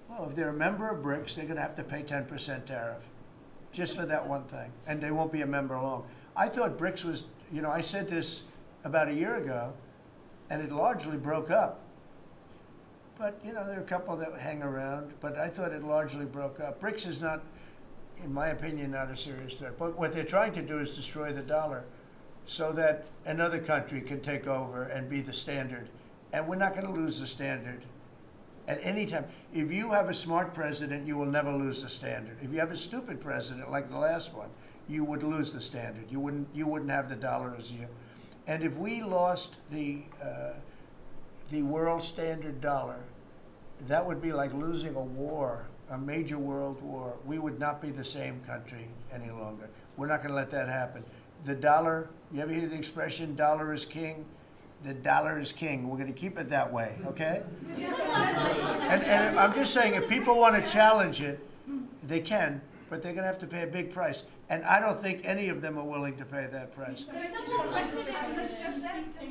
Well, if they're a member of BRICS, they're going to have to pay 10% tariff, just for that one thing, and they won't be a member long. I thought BRICS was, you know, I said this about a year ago, and it largely broke up. But, you know, there are a couple that hang around, but I thought it largely broke up. BRICS is not, in my opinion, not a serious threat. But what they're trying to do is destroy the dollar so that another country can take over and be the standard. And we're not going to lose the standard at any time. If you have a smart president, you will never lose the standard. If you have a stupid president, like the last one, you would lose the standard. You wouldn't have the dollar as you. And if we lost the world standard dollar, that would be like losing a war, a major world war. We would not be the same country any longer. We're not going to let that happen. The dollar, you ever hear the expression, dollar is king? The dollar is king. We're going to keep it that way, okay? And I'm just saying, if people want to challenge it, they can, but they're going to have to pay a big price. And I don't think any of them are willing to pay that price. There's some question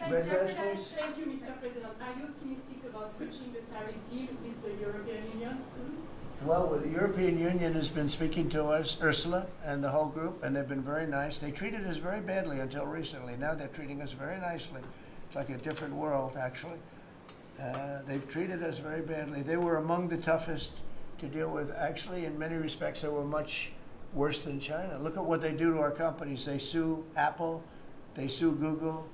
Red dress, please. Thank you, Mr. President. Are you optimistic about reaching the tariff deal with the European Union soon? Well, the European Union has been speaking to us, Ursula and the whole group, and they've been very nice. They treated us very badly until recently. Now they're treating us very nicely. It's like a different world, actually. They've treated us very badly. They were among the toughest to deal with. Actually, in many respects, they were much worse than China. Look at what they do to our companies. They sue Apple. They sue Google.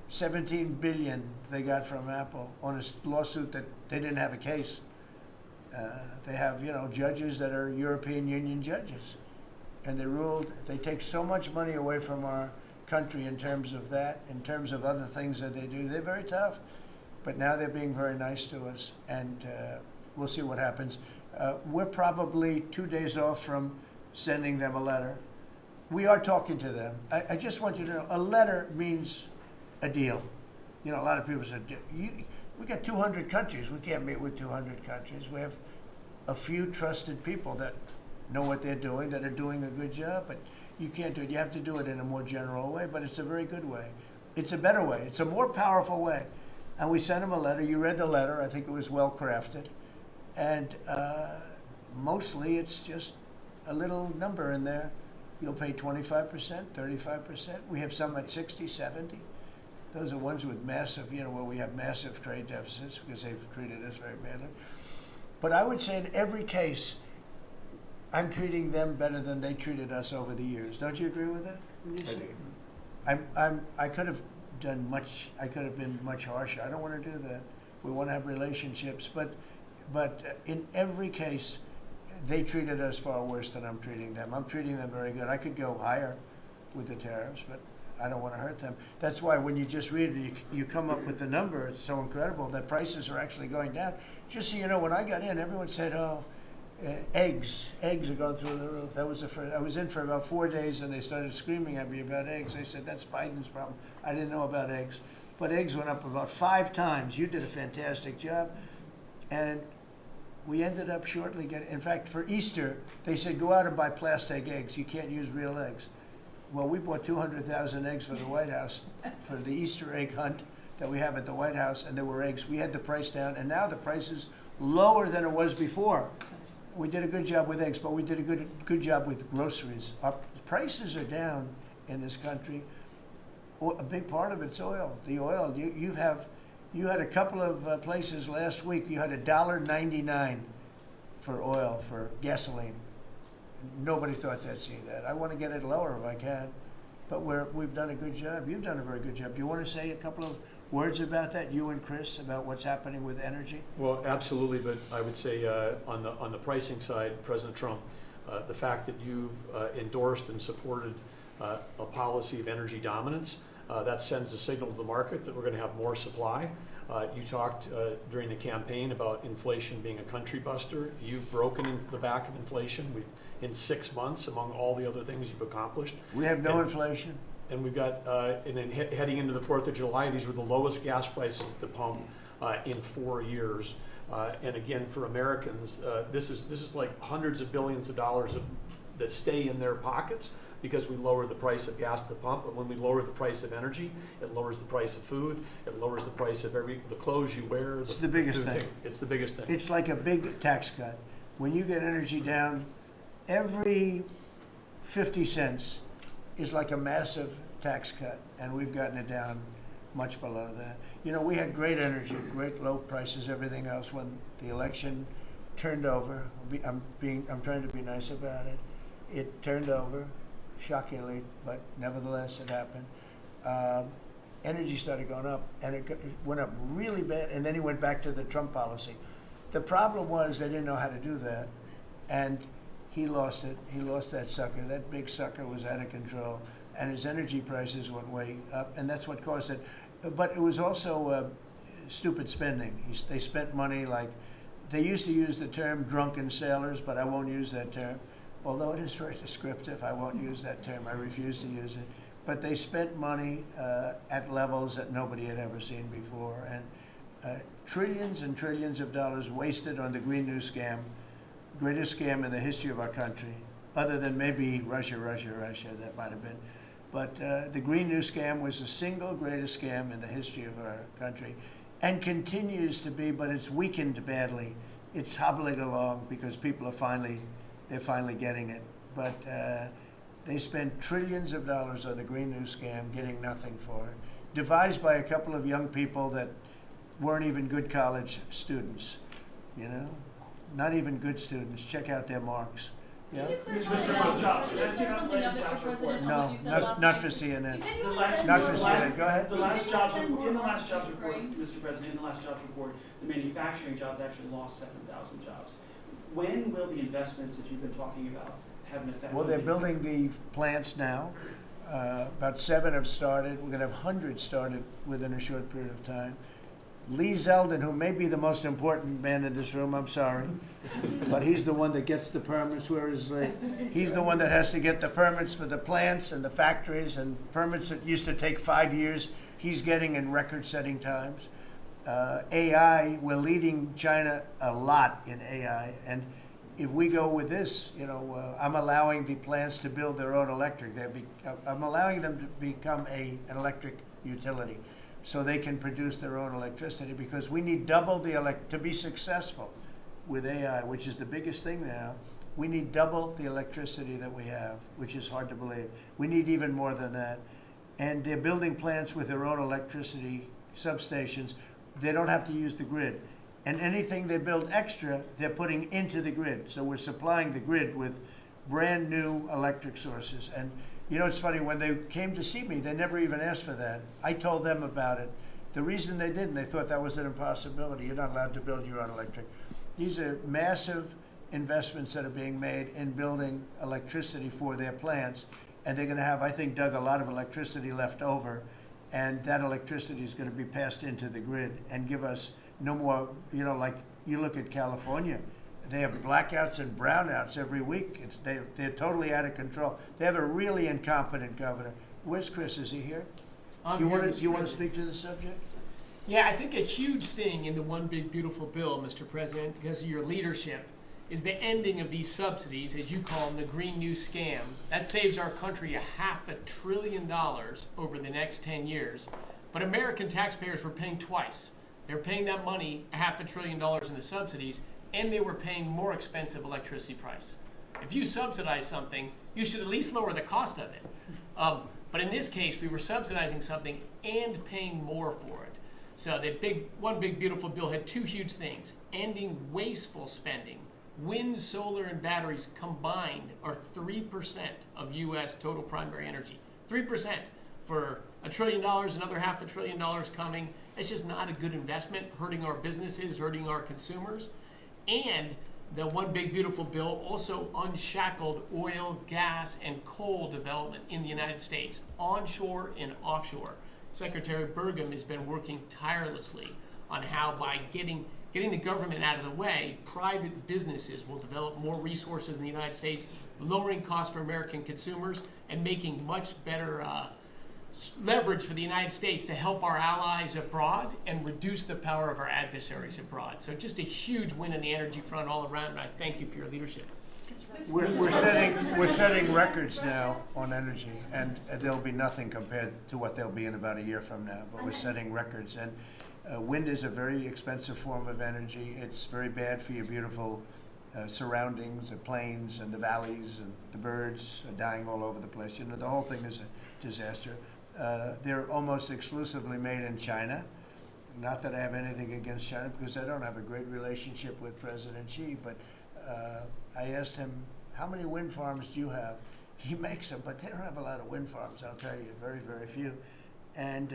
17 billion they got from Apple on a lawsuit that they didn't have a case. They have, you know, judges that are European Union judges. And they ruled, they take so much money away from our country in terms of that, in terms of other things that they do. They're very tough. But now they're being very nice to us, and we'll see what happens. We're probably 2 days off from sending them a letter. We are talking to them. I just want you to know, a letter means a deal. You know, a lot of people said, we got 200 countries. We can't meet with 200 countries. We have a few trusted people that know what they're doing, that are doing a good job, but you can't do it. You have to do it in a more general way, but it's a very good way. It's a better way. It's a more powerful way. And we sent them a letter. You read the letter. I think it was well crafted. And mostly it's just a little number in there. You'll pay 25%, 35%. We have some at 60, 70. Those are ones with massive, you know, where we have massive trade deficits because they've treated us very badly. But I would say in every case, I'm treating them better than they treated us over the years. Don't you agree with that? I could have done much. I could have been much harsher. I don't want to do that. We want to have relationships, but in every case, they treated us far worse than I'm treating them. I'm treating them very good. I could go higher with the tariffs, but I don't want to hurt them. That's why when you just read it, you come up with the number. It's so incredible that prices are actually going down. Just so you know, when I got in, everyone said, "Oh, eggs are going through the roof." That was the first. I was in for about 4 days, and they started screaming at me about eggs. They said, "That's Biden's problem." I didn't know about eggs, but eggs went up about 5 times. You did a fantastic job, and we ended up shortly getting. In fact, for Easter, they said, "Go out and buy plastic eggs. You can't use real eggs." Well, we bought 200,000 eggs for the White House for the Easter egg hunt that we have at the White House, and there were eggs. We had the price down, and now the price is lower than it was before. We did a good job with eggs, but we did a good job with groceries. Our prices are down in this country. A big part of it's oil. The oil, you had a couple of places last week, you had $1.99 for oil, for gasoline. Nobody thought they'd see that. I want to get it lower if I can, but we've done a good job. You've done a very good job. Do you want to say a couple of words about that, you and Chris, about what's happening with energy? Well, absolutely, but I would say on the pricing side, President Trump, the fact that you've endorsed and supported a policy of energy dominance, that sends a signal to the market that we're going to have more supply. You talked during the campaign about inflation being a country buster. You've broken in the back of inflation. In 6 months, among all the other things you've accomplished. We have no inflation. And we've got, and then heading into the 4th of July, these were the lowest gas prices at the pump in 4 years. And again, for Americans, this is like hundreds of billions of dollars that stay in their pockets because we lower the price of gas at the pump. But when we lower the price of energy, it lowers the price of food. It lowers the price of the clothes you wear. It's the biggest thing. It's the biggest thing. It's like a big tax cut. When you get energy down, every 50 cents is like a massive tax cut, and we've gotten it down much below that. You know, we had great energy, great low prices, everything else. When the election turned over, I'm trying to be nice about it. It turned over, shockingly, but nevertheless it happened. Energy started going up, and it went up really bad, and then he went back to the Trump policy. The problem was they didn't know how to do that, and he lost it. He lost that sucker. That big sucker was out of control, and his energy prices went way up, and that's what caused it. But it was also stupid spending. They spent money like, they used to use the term drunken sailors, but I won't use that term. Although it is very descriptive, I won't use that term. I refuse to use it. But they spent money at levels that nobody had ever seen before, and trillions and trillions of dollars wasted on the Green New scam. Greatest scam in the history of our country, other than maybe Russia, that might have been. But the Green New scam was the single greatest scam in the history of our country, and continues to be, but it's weakened badly. It's hobbling along because people are they're finally getting it. But they spent trillions of dollars on the Green New scam, getting nothing for it. Devised by a couple of young people that weren't even good college students, you know? Not even good students. Check out their marks. Yeah? Can you clear something up, Mr. President, No, on what you said last not night? for CNN. You said you The were last, Not the for last- CNN. Go ahead. The You last said you jobs send report, more in the last money jobs to report, Ukraine. Mr. President, in the last jobs report, the manufacturing jobs actually lost 7,000 jobs. When will the investments that you've been talking about have an effect? Well, on they're the- building the plants now. About 7 have started. We're going to have hundreds started within a short period of time. Lee Zeldin, who may be the most important man in this room, I'm sorry, but he's the one that gets the permits. Where is Lee? He's the one that has to get the permits for the plants and the factories, and permits that used to take 5 years, he's getting in record-setting times. AI, we're leading China a lot in AI, and if we go with this, you know, I'm allowing the plants to build their own electric. I'm allowing them to become an electric utility, so they can produce their own electricity, because we need double to be successful with AI, which is the biggest thing now. We need double the electricity that we have, which is hard to believe. We need even more than that. And they're building plants with their own electricity substations. They don't have to use the grid. And anything they build extra, they're putting into the grid. So we're supplying the grid with brand new electric sources. And you know, it's funny, when they came to see me, they never even asked for that. I told them about it. The reason they didn't, they thought that was an impossibility. You're not allowed to build your own electric. These are massive investments that are being made in building electricity for their plants. And they're going to have, I think, Doug, a lot of electricity left over. And that electricity is going to be passed into the grid and give us no more, you know, like you look at California. They have blackouts and brownouts every week. They're totally out of control. They have a really incompetent governor. Where's Chris? Is he here? Do you want to speak to the subject? Yeah, I think a huge thing in the One Big Beautiful Bill, Mr. President, because of your leadership, is the ending of these subsidies, as you call them, the Green New Scam. That saves our country $500 billion over the next 10 years. But American taxpayers were paying twice. They were paying that money, $500 billion in the subsidies, and they were paying more expensive electricity price. If you subsidize something, you should at least lower the cost of it. But in this case, we were subsidizing something and paying more for it. So the one big beautiful bill had two huge things: ending wasteful spending. Wind, solar, and batteries combined are 3% of U.S. total primary energy. 3% for $1 trillion, another $500 billion coming. It's just not a good investment, hurting our businesses, hurting our consumers. And the one big beautiful bill also unshackled oil, gas, and coal development in the United States, onshore and offshore. Secretary Burgum has been working tirelessly on how, by getting the government out of the way, private businesses will develop more resources in the United States, lowering costs for American consumers and making much better leverage for the United States to help our allies abroad and reduce the power of our adversaries abroad. So just a huge win on the energy front all around, and I thank you for your leadership. We're setting records now on energy, and there'll be nothing compared to what they'll be in about a year from now, but we're setting records. And wind is a very expensive form of energy. It's very bad for your beautiful surroundings, the plains and the valleys, and the birds are dying all over the place. You know, the whole thing is a disaster. They're almost exclusively made in China. Not that I have anything against China, because I don't have a great relationship with President Xi, but I asked him, how many wind farms do you have? He makes them, but they don't have a lot of wind farms, I'll tell you, very, very few. And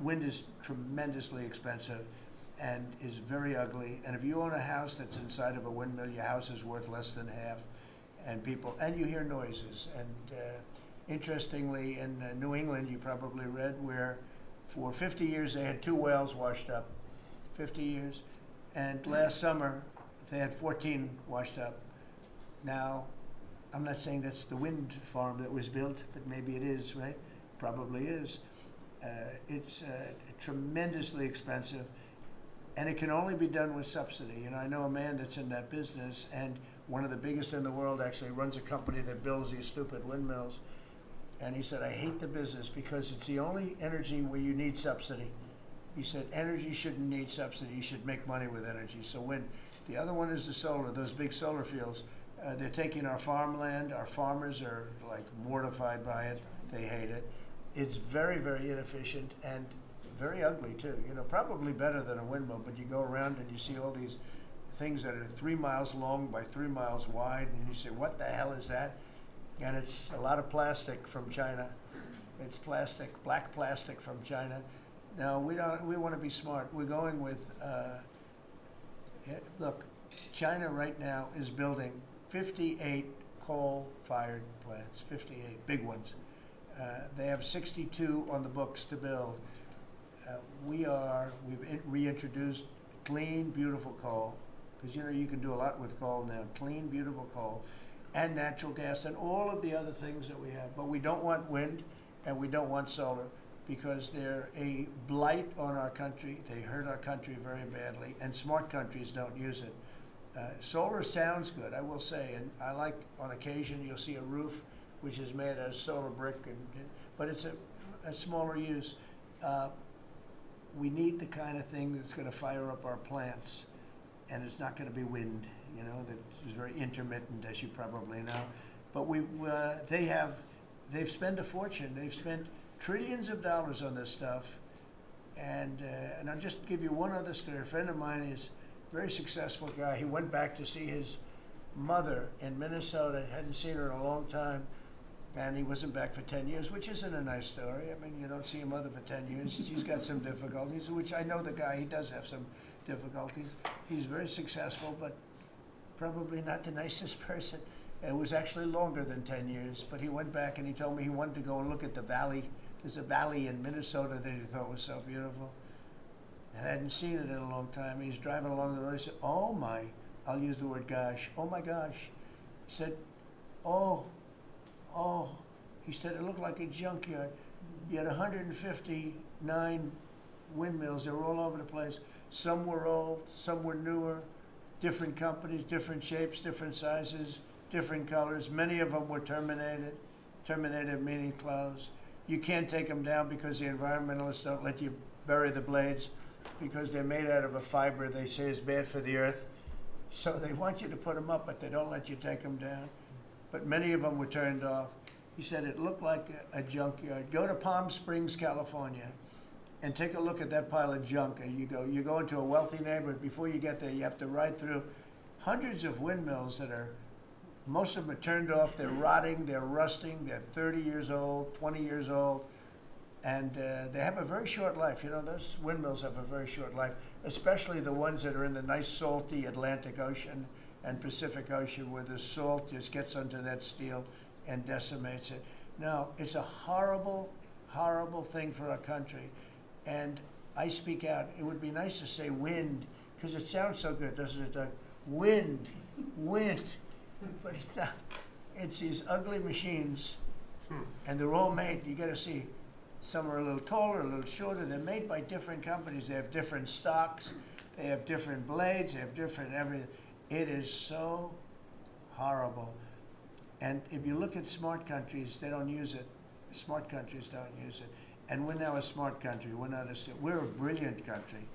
wind is tremendously expensive and is very ugly. And if you own a house that's inside of a windmill, your house is worth less than half. And you hear noises. And interestingly, in New England, you probably read, where for 50 years they had 2 wells washed up, 50 years. And last summer, they had 14 washed up. Now, I'm not saying that's the wind farm that was built, but maybe it is, right? Probably is. It's tremendously expensive, and it can only be done with subsidy. You know, I know a man that's in that business, and one of the biggest in the world actually runs a company that builds these stupid windmills. And he said, I hate the business because it's the only energy where you need subsidy. He said, energy shouldn't need subsidy. You should make money with energy. So wind. The other one is the solar, those big solar fields. They're taking our farmland. Our farmers are like mortified by it. They hate it. It's very, very inefficient and very ugly too. You know, probably better than a windmill, but you go around and you see all these things that are 3 miles long by 3 miles wide, and you say, what the hell is that? And it's a lot of plastic from China. It's plastic, black plastic from China. Now, we want to be smart. We're going with, look, China right now is building 58 coal-fired plants, 58 big ones. They have 62 on the books to build. We've reintroduced clean, beautiful coal, because you know you can do a lot with coal now. Clean, beautiful coal, and natural gas, and all of the other things that we have. But we don't want wind, and we don't want solar, because they're a blight on our country. They hurt our country very badly, and smart countries don't use it. Solar sounds good, I will say, and I like, on occasion, you'll see a roof which is made of solar brick, but it's a smaller use. We need the kind of thing that's going to fire up our plants, and it's not going to be wind, you know, that is very intermittent, as you probably know. But they've spent a fortune. They've spent trillions of dollars on this stuff, and I'll just give you one other story. A friend of mine is a very successful guy. He went back to see his mother in Minnesota. Hadn't seen her in a long time, and he wasn't back for 10 years, which isn't a nice story. I mean, you don't see your mother for 10 years. She's got some difficulties, which I know the guy. He does have some difficulties. He's very successful, but probably not the nicest person. It was actually longer than 10 years, but he went back and he told me he wanted to go and look at the valley. There's a valley in Minnesota that he thought was so beautiful. And I hadn't seen it in a long time. He's driving along the road. He said, oh my, I'll use the word gosh, oh my gosh. He said, oh. He said, it looked like a junkyard. You had 159 windmills. They were all over the place. Some were old, some were newer. different companies, different shapes, different sizes, different colors. Many of them were terminated. Terminated meaning closed. You can't take them down because the environmentalists don't let you bury the blades because they're made out of a fiber they say is bad for the earth. So they want you to put them up, but they don't let you take them down. But many of them were turned off. He said it looked like a junkyard. Go to Palm Springs, California, and take a look at that pile of junk. And you go into a wealthy neighborhood. Before you get there, you have to ride through hundreds of windmills that are, most of them are turned off. They're rotting, they're rusting, they're 30 years old, 20 years old, and they have a very short life. You know, those windmills have a very short life, especially the ones that are in the nice salty Atlantic Ocean and Pacific Ocean where the salt just gets under that steel and decimates it. No, it's a horrible, horrible thing for our country. And I speak out. It would be nice to say wind, because it sounds so good, doesn't it, Doug? Wind, wind. But it's not. It's these ugly machines, and they're all made, you gotta see, some are a little taller, a little shorter. They're made by different companies. They have different stocks. They have different blades. They have different everything. It is so horrible. And if you look at smart countries, they don't use it. Smart countries don't use it. And we're now a smart country. We're not we're a brilliant country.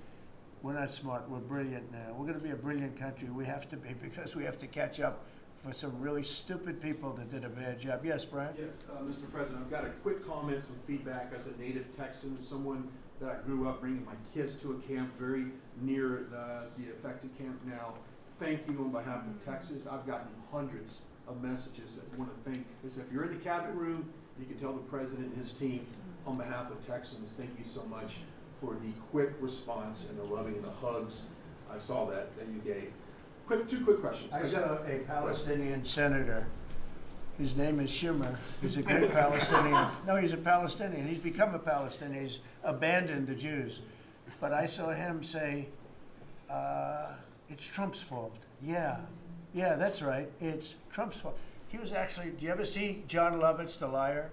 We're not smart, we're brilliant now. We're gonna be a brilliant country. We have to be, because we have to catch up for some really stupid people that did a bad job. Yes, Brian? Yes, Mr. President, I've got a quick comment, some feedback as a native Texan, someone that I grew up bringing my kids to a camp very near the affected camp now. Thank you on behalf of Texas. I've gotten hundreds of messages that want to thank us. If you're in the cabinet room, you can tell the president and his team on behalf of Texans, thank you so much for the quick response and the loving and the hugs. I saw that you gave. Two quick questions. I saw a Palestinian senator. His name is Schumer. He's a great Palestinian. No, he's a Palestinian. He's become a Palestinian. He's abandoned the Jews. But I saw him say, it's Trump's fault. Yeah, that's right. It's Trump's fault. He was actually, do you ever see John Lovett's The Liar?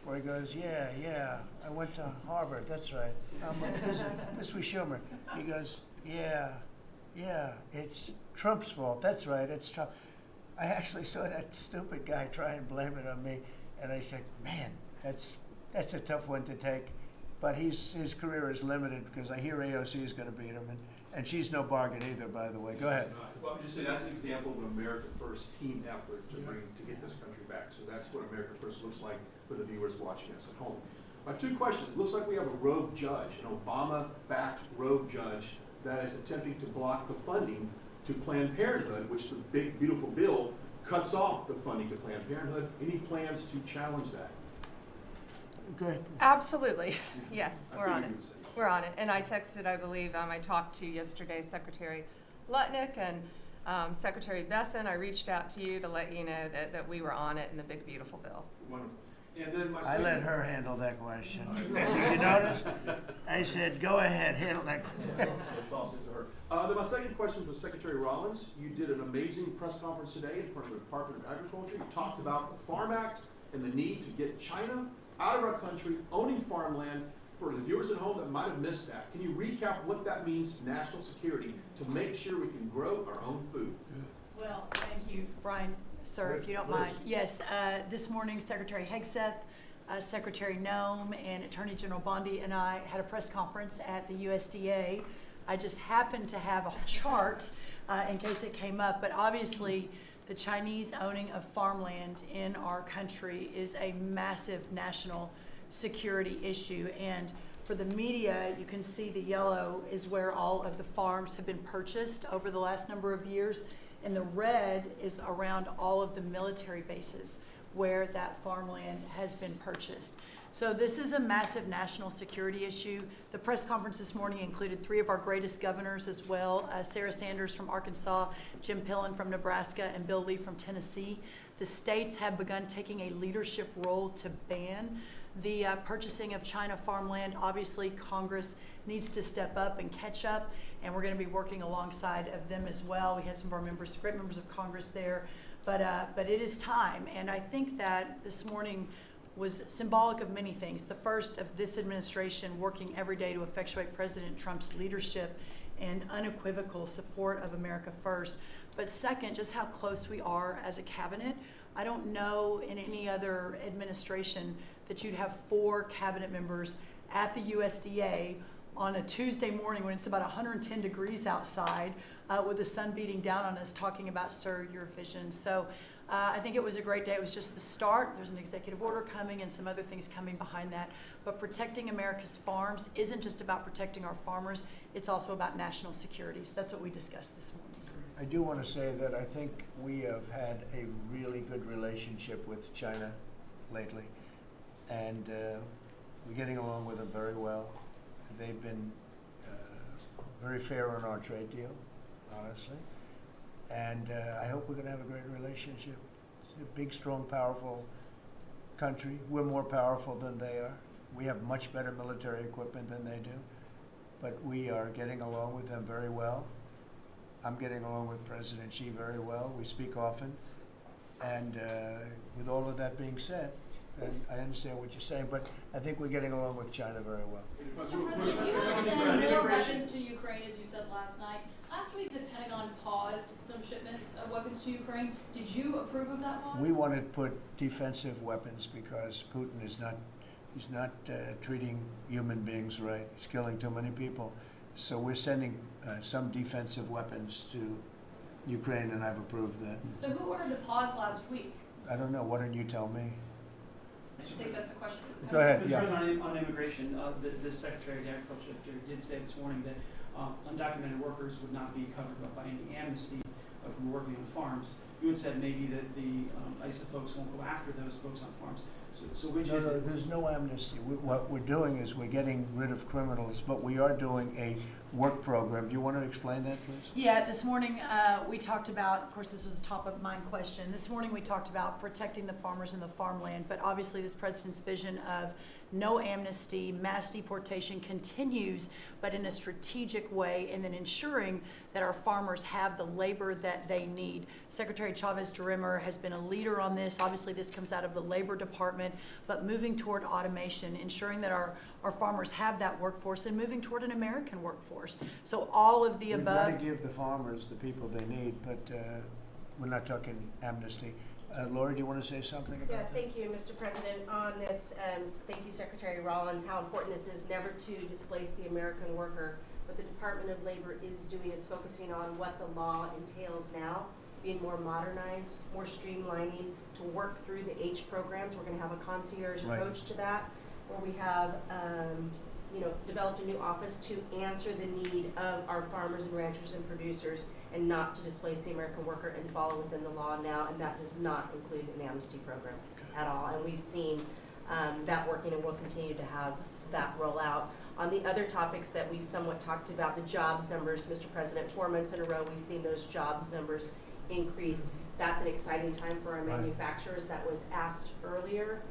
Where he goes, yeah, I went to Harvard. That's right. This was Schumer. He goes, yeah, it's Trump's fault. That's right, it's Trump. I actually saw that stupid guy try and blame it on me, and I said, man, that's a tough one to take. But his career is limited because I hear AOC is going to beat him, and she's no bargain either, by the way. Go ahead. Well, I'm just saying that's an example of an America First team effort to get this country back. So that's what America First looks like for the viewers watching us at home. My two questions. It looks like we have a rogue judge, an Obama-backed rogue judge that is attempting to block the funding to Planned Parenthood, which the big, beautiful bill cuts off the funding to Planned Parenthood. Any plans to challenge that? Good. Absolutely. Yes, we're on it. We're on it. And I texted, I believe, I talked to yesterday Secretary Lutnick and Secretary Besson. I reached out to you to let you know that we were on it in the big, beautiful bill. Wonderful. And then I let her handle that question. Did you notice? I said, go ahead, handle that. I'll toss it to her. Then my second question was Secretary Rollins. You did an amazing press conference today in front of the Department of Agriculture. You talked about the Farm Act and the need to get China out of our country, owning farmland. For the viewers at home that might have missed that, can you recap what that means to national security to make sure we can grow our own food? Well, thank you, Brian. Sir, if you don't mind. Yes, this morning Secretary Hegseth, Secretary Noem, and Attorney General Bondi and I had a press conference at the USDA. I just happened to have a chart in case it came up, but obviously the Chinese owning of farmland in our country is a massive national security issue. And for the media, you can see the yellow is where all of the farms have been purchased over the last number of years. And the red is around all of the military bases where that farmland has been purchased. So this is a massive national security issue. The press conference this morning included 3 of our greatest governors as well, Sarah Sanders from Arkansas, Jim Pillen from Nebraska, and Bill Lee from Tennessee. The states have begun taking a leadership role to ban the purchasing of China farmland. Obviously, Congress needs to step up and catch up, and we're going to be working alongside of them as well. We had some of our members, great members of Congress there, but it is time. And I think that this morning was symbolic of many things. The first of this administration working every day to effectuate President Trump's leadership and unequivocal support of America First. But second, just how close we are as a cabinet. I don't know in any other administration that you'd have 4 cabinet members at the USDA on a Tuesday morning when it's about 110 degrees outside with the sun beating down on us talking about, sir, your vision. So I think it was a great day. It was just the start. There's an executive order coming and some other things coming behind that. But protecting America's farms isn't just about protecting our farmers. It's also about national security. So that's what we discussed this morning. I do want to say that I think we have had a really good relationship with China lately, and we're getting along with them very well. They've been very fair on our trade deal, honestly, and I hope we're going to have a great relationship. It's a big, strong, powerful country. We're more powerful than they are. We have much better military equipment than they do, but we are getting along with them very well. I'm getting along with President Xi very well. We speak often. And with all of that being said, and I understand what you're saying, but I think we're getting along with China very well. Mr. President, you want to send more weapons to Ukraine, as you said last night. Last week, the Pentagon paused some shipments of weapons to Ukraine. Did you approve of that pause? We want to put defensive weapons because Putin is not, he's not treating human beings right. He's killing too many people. So we're sending some defensive weapons to Ukraine, and I've approved that. So who ordered the pause last week? I don't know. Why don't you tell me? I think that's a question. Go ahead. Mr. Yeah. President, on immigration, the Secretary of Agriculture did say this morning that undocumented workers would not be covered by any amnesty from working on farms. You had said maybe that the ISA folks won't go after those folks on farms. So which is it? There's no amnesty. What we're doing is we're getting rid of criminals, but we are doing a work program. Do you want to explain that, please? Yeah, this morning we talked about, of course this was a top of mind question, this morning we talked about protecting the farmers and the farmland, but obviously this president's vision of no amnesty, mass deportation continues, but in a strategic way, and then ensuring that our farmers have the labor that they need. Secretary Chavez-DeRimmer has been a leader on this. Obviously this comes out of the Labor Department, but moving toward automation, ensuring that our farmers have that workforce, and moving toward an American workforce. So all of the above. We've got to give the farmers the people they need, but we're not talking amnesty. Laura, do you want to say something about that? Thank you, Mr. President. On this, thank you, Secretary Rollins, how important this is never to displace the American worker. What the Department of Labor is doing is focusing on what the law entails now, being more modernized, more streamlining, to work through the H programs. We're going to have a concierge approach to that, where we have developed a new office to answer the need of our farmers and ranchers and producers, and not to displace the American worker, and follow within the law now, and that does not include an amnesty program at all. And we've seen that working, and we'll continue to have that roll out. On the other topics that we've somewhat talked about, the jobs numbers, Mr. President, 4 months in a row we've seen those jobs numbers increase. That's an exciting time for our manufacturers. That was asked earlier.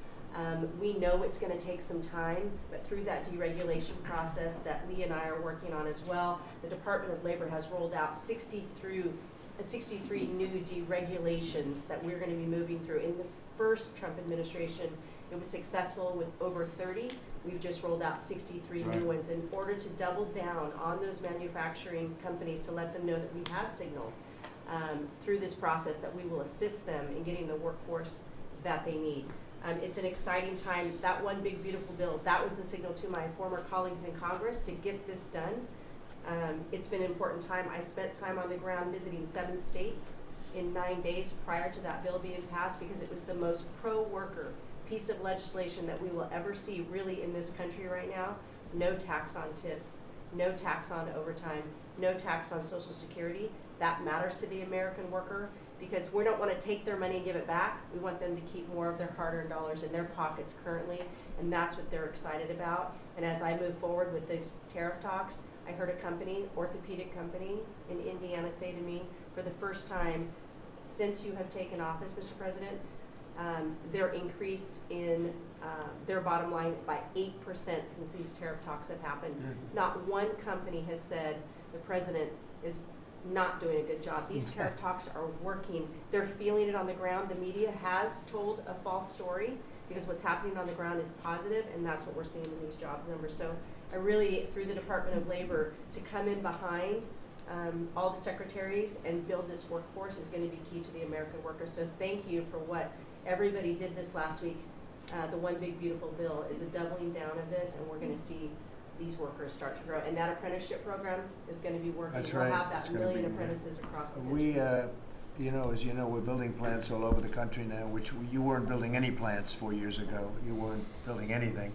We know it's going to take some time, but through that deregulation process that Lee and I are working on as well, the Department of Labor has rolled out 63 new deregulations that we're going to be moving through. In the first Trump administration, it was successful with over 30. We've just rolled out 63 new ones in order to double down on those manufacturing companies, to let them know that we have signaled through this process that we will assist them in getting the workforce that they need. It's an exciting time. That one big beautiful bill, that was the signal to my former colleagues in Congress to get this done. It's been an important time. I spent time on the ground visiting 7 states in 9 days prior to that bill being passed, because it was the most pro-worker piece of legislation that we will ever see really in this country right now. No tax on tips, no tax on overtime, no tax on Social Security. That matters to the American worker, because we don't want to take their money and give it back. We want them to keep more of their hard-earned dollars in their pockets currently, and that's what they're excited about. And as I move forward with these tariff talks, I heard a company, orthopedic company in Indiana, say to me, for the first time since you have taken office, Mr. President, their increase in their bottom line by 8% since these tariff talks have happened. Not one company has said the president is not doing a good job. These tariff talks are working. They're feeling it on the ground. The media has told a false story, because what's happening on the ground is positive, and that's what we're seeing in these jobs numbers. So I really, through the Department of Labor, to come in behind all the secretaries and build this workforce is going to be key to the American worker. So thank you for what everybody did this last week. The One Big Beautiful Bill is a doubling down of this, and we're going to see these workers start to grow. And that apprenticeship program is going to be working. That's we'll right. have that It's gonna million be, apprentices across the country. We, as you know, we're building plants all over the country now, which you weren't building any plants 4 years ago. You weren't building anything.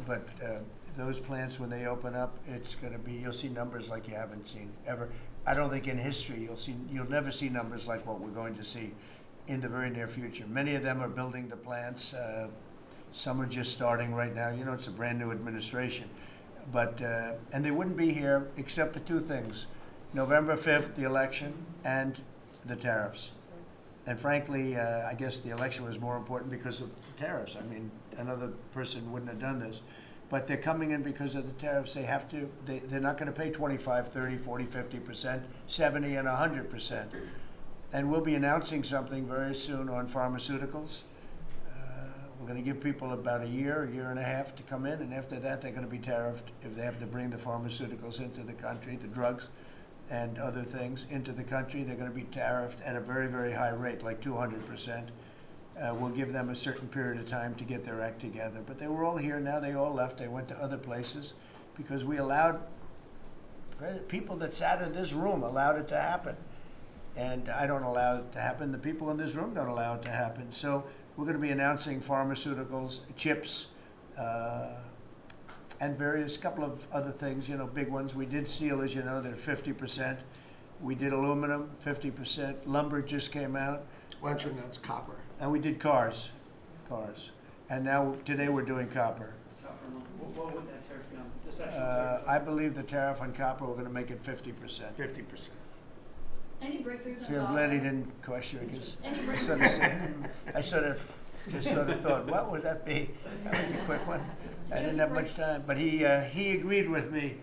But those plants, when they open up, it's going to be, you'll see numbers like you haven't seen ever. I don't think in history you'll never see numbers like what we're going to see in the very near future. Many of them are building the plants. Some are just starting right now. You know, it's a brand new administration. But, and they wouldn't be here except for two things: November 5th, the election, and the tariffs. And frankly, I guess the election was more important because of the tariffs. I mean, another person wouldn't have done this. But they're coming in because of the tariffs. They have to, they're not going to pay 25, 30, 40, 50%, 70, and 100%. And we'll be announcing something very soon on pharmaceuticals. We're going to give people about a year and a half to come in, and after that they're going to be tariffed if they have to bring the pharmaceuticals into the country, the drugs and other things into the country. They're going to be tariffed at a very, very high rate, like 200%. We'll give them a certain period of time to get their act together. But they were all here, now they all left. They went to other places because we allowed, people that sat in this room allowed it to happen. And I don't allow it to happen. The people in this room don't allow it to happen. So we're going to be announcing pharmaceuticals, chips, and various couple of other things, you know, big ones. We did steel, as you know, they're 50%. We did aluminum, 50%. Lumber just came out. Western, that's copper. And we did cars. And now, today we're doing copper. What would that tariff be on? The sexual tariff? I believe the tariff on copper, we're going to make it 50%. 50%. Any breakthroughs on See, I'm Gaza? glad he didn't question it, because Any I sort of just sort of thought, what would that be? That was a quick one. I didn't have much time, but he agreed with me.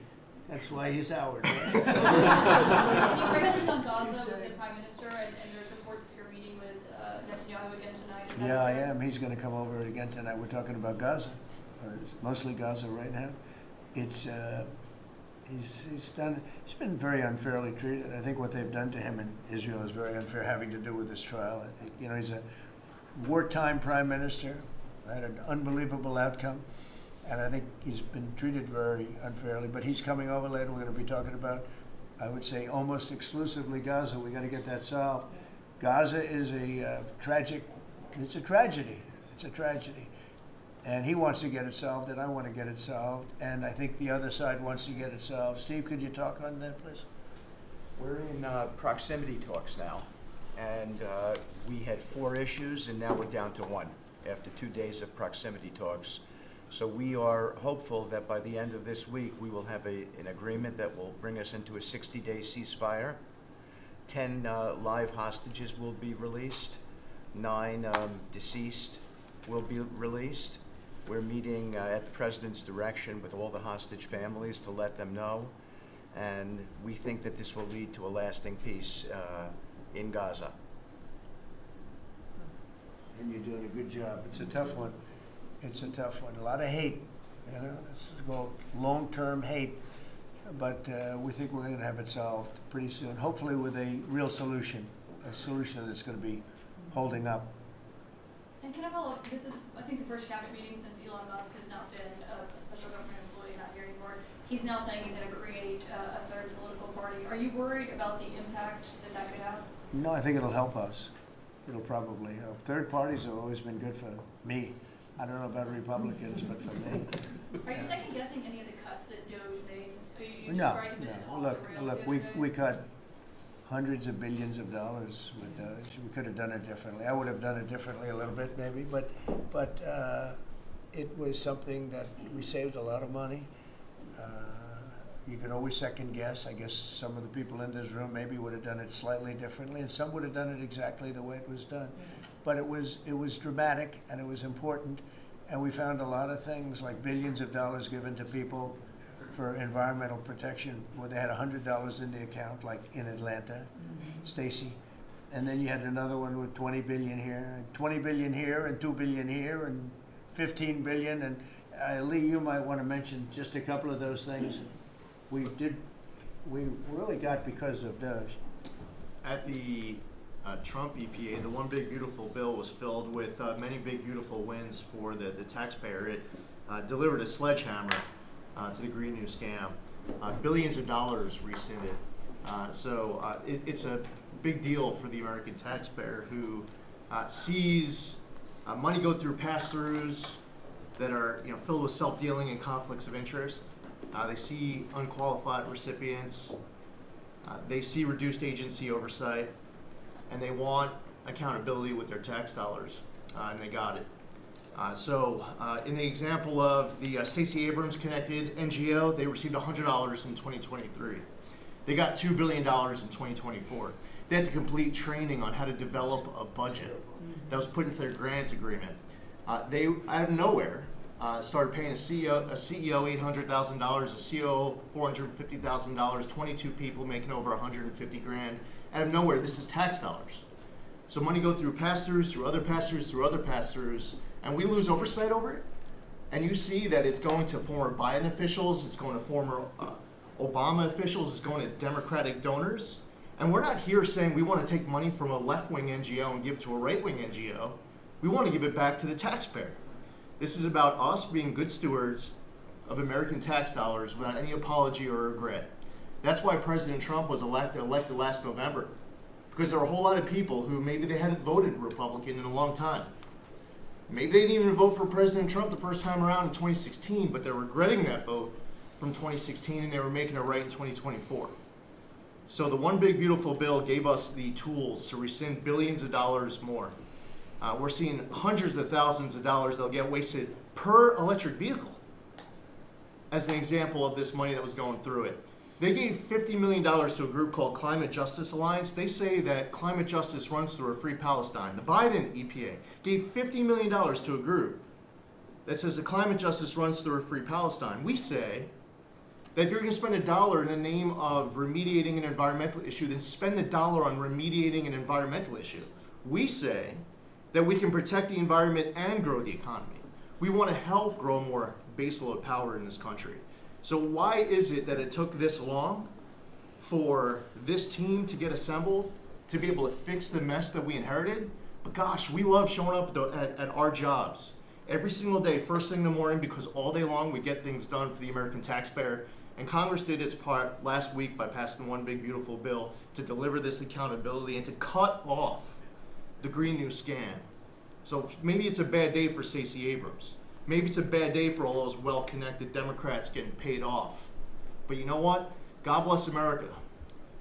That's why he's Howard. Any breakthroughs on Gaza with the Prime Minister, and there's reports that you're meeting with Netanyahu again tonight? Is that Yeah, I correct? am. He's going to come over again tonight. We're talking about Gaza, or mostly Gaza right now. It's he's been very unfairly treated. I think what they've done to him in Israel is very unfair, having to do with this trial. I think, you know, he's a wartime prime minister, had an unbelievable outcome, and I think he's been treated very unfairly. But he's coming over later. We're going to be talking about, I would say, almost exclusively Gaza. We got to get that solved. Gaza is a tragic. It's a tragedy. It's a tragedy. And he wants to get it solved, and I want to get it solved, and I think the other side wants to get it solved. Steve, could you talk on that, please? We're in proximity talks now, and we had 4 issues, and now we're down to 1 after 2 days of proximity talks. So we are hopeful that by the end of this week, we will have an agreement that will bring us into a 60-day ceasefire. 10 live hostages will be released. 9 deceased will be released. We're meeting at the President's direction with all the hostage families to let them know, and we think that this will lead to a lasting peace in Gaza. And you're doing a good job. It's a tough one. It's a tough one. A lot of hate, you know. This is called long-term hate, but we think we're going to have it solved pretty soon, hopefully with a real solution, a solution that's going to be holding up. And can I follow up? This is, I think, the first cabinet meeting since Elon Musk has not been a special government employee, not here anymore. He's now saying he's going to create a third political party. Are you worried about the impact that that could have? No, I think it'll help us. It'll probably help. Third parties have always been good for me. I don't know about Republicans, but for me. Are you second guessing any of the cuts that Doge made since you No, described him as no. off Look, the rails the we other day? we cut hundreds of billions of dollars with Doge. We could have done it differently. I would have done it differently a little bit, maybe, but it was something that we saved a lot of money. You can always second guess. I guess some of the people in this room maybe would have done it slightly differently, and some would have done it exactly the way it was done. But it was dramatic, and it was important, and we found a lot of things like billions of dollars given to people for environmental protection, where they had $100 in the account, like in Atlanta, Stacy. And then you had another one with 20 billion here, and 20 billion here, and 2 billion here, and 15 billion, and Lee, you might want to mention just a couple of those things. We really got because of those. At the Trump EPA, the one big beautiful bill was filled with many big beautiful wins for the taxpayer. It delivered a sledgehammer to the Green New scam. Billions of dollars rescinded. So it's a big deal for the American taxpayer who sees money go through pass-throughs that are filled with self-dealing and conflicts of interest. They see unqualified recipients. They see reduced agency oversight, and they want accountability with their tax dollars, and they got it. So in the example of the Stacey Abrams connected NGO, they received $100 in 2023. They got $2 billion in 2024. They had to complete training on how to develop a budget that was put into their grant agreement. They, out of nowhere, started paying a CEO $800,000, a COO $450,000, 22 people making over 150 grand. Out of nowhere, this is tax dollars. So money go through pass-throughs, through other pass-throughs, through other pass-throughs, and we lose oversight over it. And you see that it's going to former Biden officials, it's going to former Obama officials, it's going to Democratic donors. And we're not here saying we want to take money from a left-wing NGO and give it to a right-wing NGO. We want to give it back to the taxpayer. This is about us being good stewards of American tax dollars without any apology or regret. That's why President Trump was elected last November, because there were a whole lot of people who maybe they hadn't voted Republican in a long time. Maybe they didn't even vote for President Trump the first time around in 2016, but they're regretting that vote from 2016 and they were making it right in 2024. So the One Big Beautiful Bill gave us the tools to rescind billions of dollars more. We're seeing hundreds of thousands of dollars that'll get wasted per electric vehicle as an example of this money that was going through it. They gave $50 million to a group called Climate Justice Alliance. They say that climate justice runs through a free Palestine. The Biden EPA gave $50 million to a group that says the climate justice runs through a free Palestine. We say that if you're going to spend $1 in the name of remediating an environmental issue, then spend the dollar on remediating an environmental issue. We say that we can protect the environment and grow the economy. We want to help grow more baseload power in this country. So why is it that it took this long for this team to get assembled, to be able to fix the mess that we inherited? But gosh, we love showing up at our jobs every single day, first thing in the morning, because all day long we get things done for the American taxpayer. And Congress did its part last week by passing the One Big Beautiful Bill to deliver this accountability and to cut off the Green New scam. So maybe it's a bad day for Stacey Abrams. Maybe it's a bad day for all those well-connected Democrats getting paid off. But you know what? God bless America.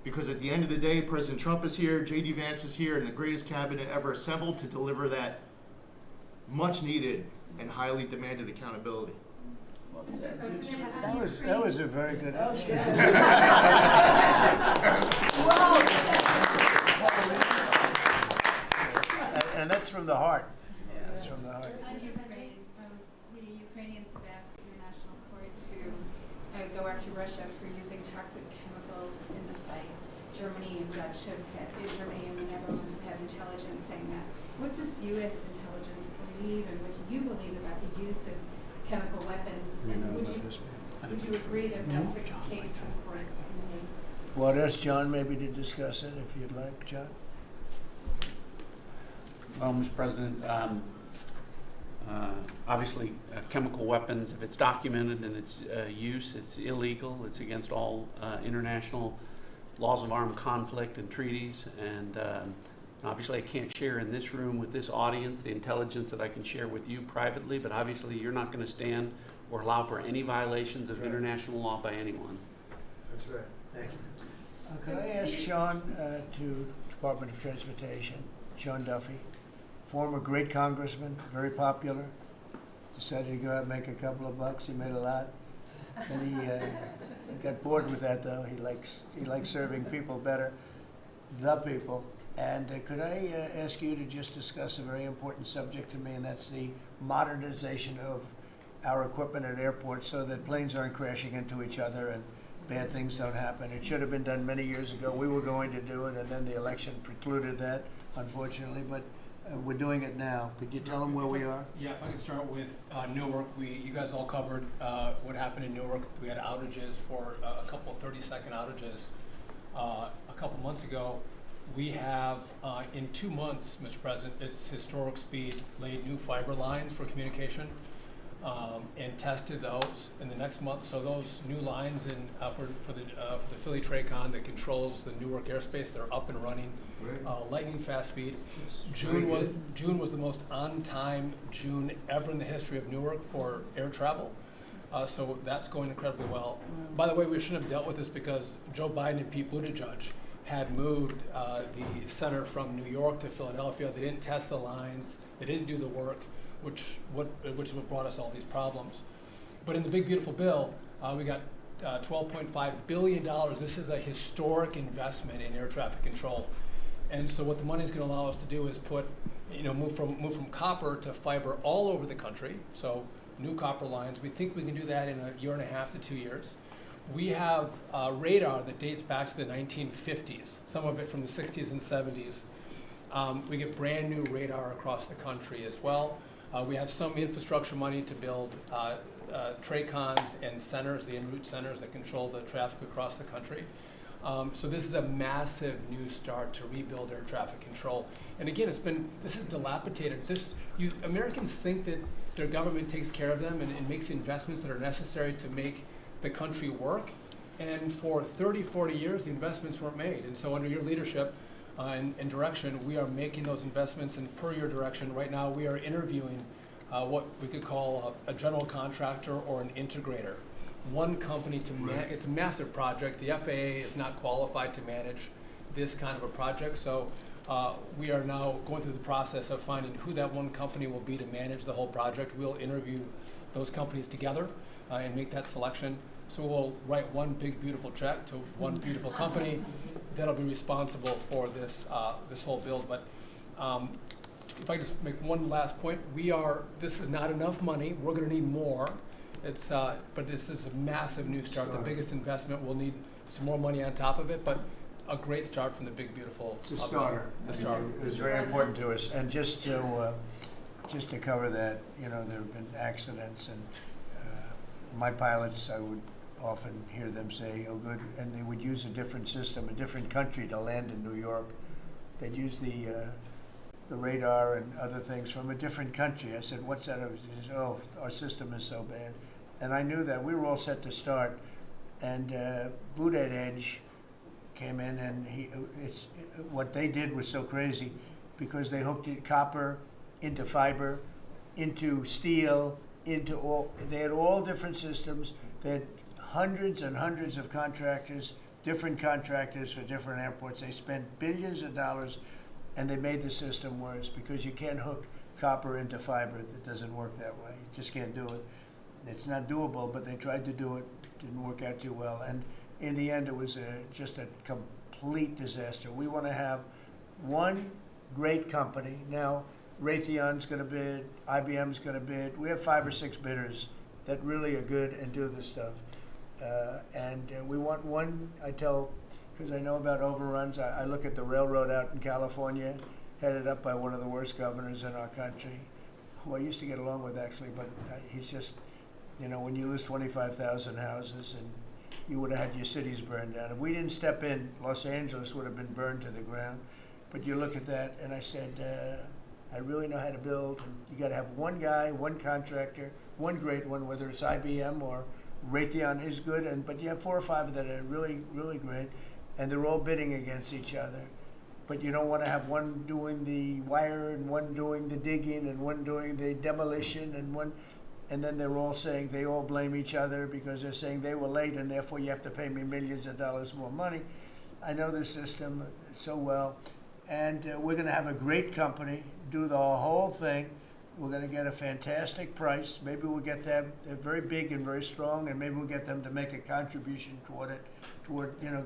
Because at the end of the day, President Trump is here, J.D. Vance is here, and the greatest cabinet ever assembled to deliver that much-needed and highly demanded accountability. That was a very good answer. And that's from the heart. That's from the heart. The Ukrainians have asked the International Court to go after Russia for using toxic chemicals in the fight. Germany and Germany and the Netherlands have had intelligence saying that. What does U.S. intelligence believe, and what do you believe about the use of chemical weapons? And would you agree that that's a case for the court? Well, I'd ask John maybe to discuss it if you'd like, John. Well, Mr. President, obviously chemical weapons, if it's documented in its use, it's illegal. It's against all international laws of armed conflict and treaties. And obviously I can't share in this room with this audience the intelligence that I can share with you privately, but obviously you're not going to stand or allow for any violations of international law by anyone. That's right. Thank you. Could I ask Sean to Department of Transportation, Sean Duffy, former great congressman, very popular, decided to go out and make a couple of bucks. He made a lot. And he got bored with that, though. He likes serving people better, the people. And could I ask you to just discuss a very important subject to me, and that's the modernization of our equipment at airports so that planes aren't crashing into each other and bad things don't happen. It should have been done many years ago. We were going to do it, and then the election precluded that, unfortunately. But We're doing it now. Could you tell them where we are? Yeah, if I could start with Newark. You guys all covered what happened in Newark. We had outages for a couple 30-second outages a couple months ago. We have, in 2 months, Mr. President, it's historic speed, laid new fiber lines for communication and tested those in the next month. So those new lines for the Philly Tracon that controls the Newark airspace, they're up and running, lightning fast speed. June was the most on-time June ever in the history of Newark for air travel. So that's going incredibly well. By the way, we shouldn't have dealt with this because Joe Biden and Pete Buttigieg had moved the center from New York to Philadelphia. They didn't test the lines. They didn't do the work, which is what brought us all these problems. But in the big beautiful bill, we got $12.5 billion. This is a historic investment in air traffic control. And so what the money is going to allow us to do is move from copper to fiber all over the country. So new copper lines. We think we can do that in 1.5 to 2 years. We have radar that dates back to the 1950s, some of it from the 60s and 70s. We get brand new radar across the country as well. We have some infrastructure money to build TRACONs and centers, the en route centers that control the traffic across the country. So this is a massive new start to rebuild air traffic control. And again, this is dilapidated. Americans think that their government takes care of them and makes the investments that are necessary to make the country work. And for 30, 40 years, the investments weren't made. And so under your leadership and direction, we are making those investments. And per your direction, right now we are interviewing what we could call a general contractor or an integrator. One company to manage. It's a massive project. The FAA is not qualified to manage this kind of a project. So we are now going through the process of finding who that one company will be to manage the whole project. We'll interview those companies together and make that selection. So we'll write one big beautiful check to one beautiful company that'll be responsible for this whole build. But if I just make one last point, this is not enough money. We're going to need more. But this is a massive new start. The biggest investment. We'll need some more money on top of it, but a great start from the big beautiful. It's a starter. The start. It's very important to us. And just to cover that, there have been accidents, and my pilots, I would often hear them say, "Oh, good," and they would use a different system, a different country to land in New York. They'd use the radar and other things from a different country. I said, "What's that?" He said, "Oh, our system is so bad." And I knew that. We were all set to start, and Boot at Edge came in, and what they did was so crazy because they hooked copper into fiber, into steel, they had all different systems. They had hundreds and hundreds of contractors, different contractors for different airports. They spent billions of dollars, and they made the system worse because you can't hook copper into fiber. It doesn't work that way. You just can't do it. It's not doable, but they tried to do it. Didn't work out too well. And in the end, it was just a complete disaster. We want to have one great company. Now, Raytheon's going to bid, IBM's going to bid. We have 5 or 6 bidders that really are good and do this stuff. And we want one, because I know about overruns. I look at the railroad out in California, headed up by one of the worst governors in our country, who I used to get along with actually, but he's just, when you lose 25,000 houses and you would have had your cities burned down. If we didn't step in, Los Angeles would have been burned to the ground. But you look at that, and I said, I really know how to build. And you got to have one guy, one contractor, one great one, whether it's IBM or Raytheon is good, but you have 4 or 5 that are really, really great, and they're all bidding against each other. But you don't want to have one doing the wire and one doing the digging and one doing the demolition and then they're all saying, they all blame each other because they're saying they were late and therefore you have to pay me millions of dollars more money. I know the system so well, and we're going to have a great company do the whole thing. We're going to get a fantastic price. Maybe we'll get them, they're very big and very strong, and maybe we'll get them to make a contribution toward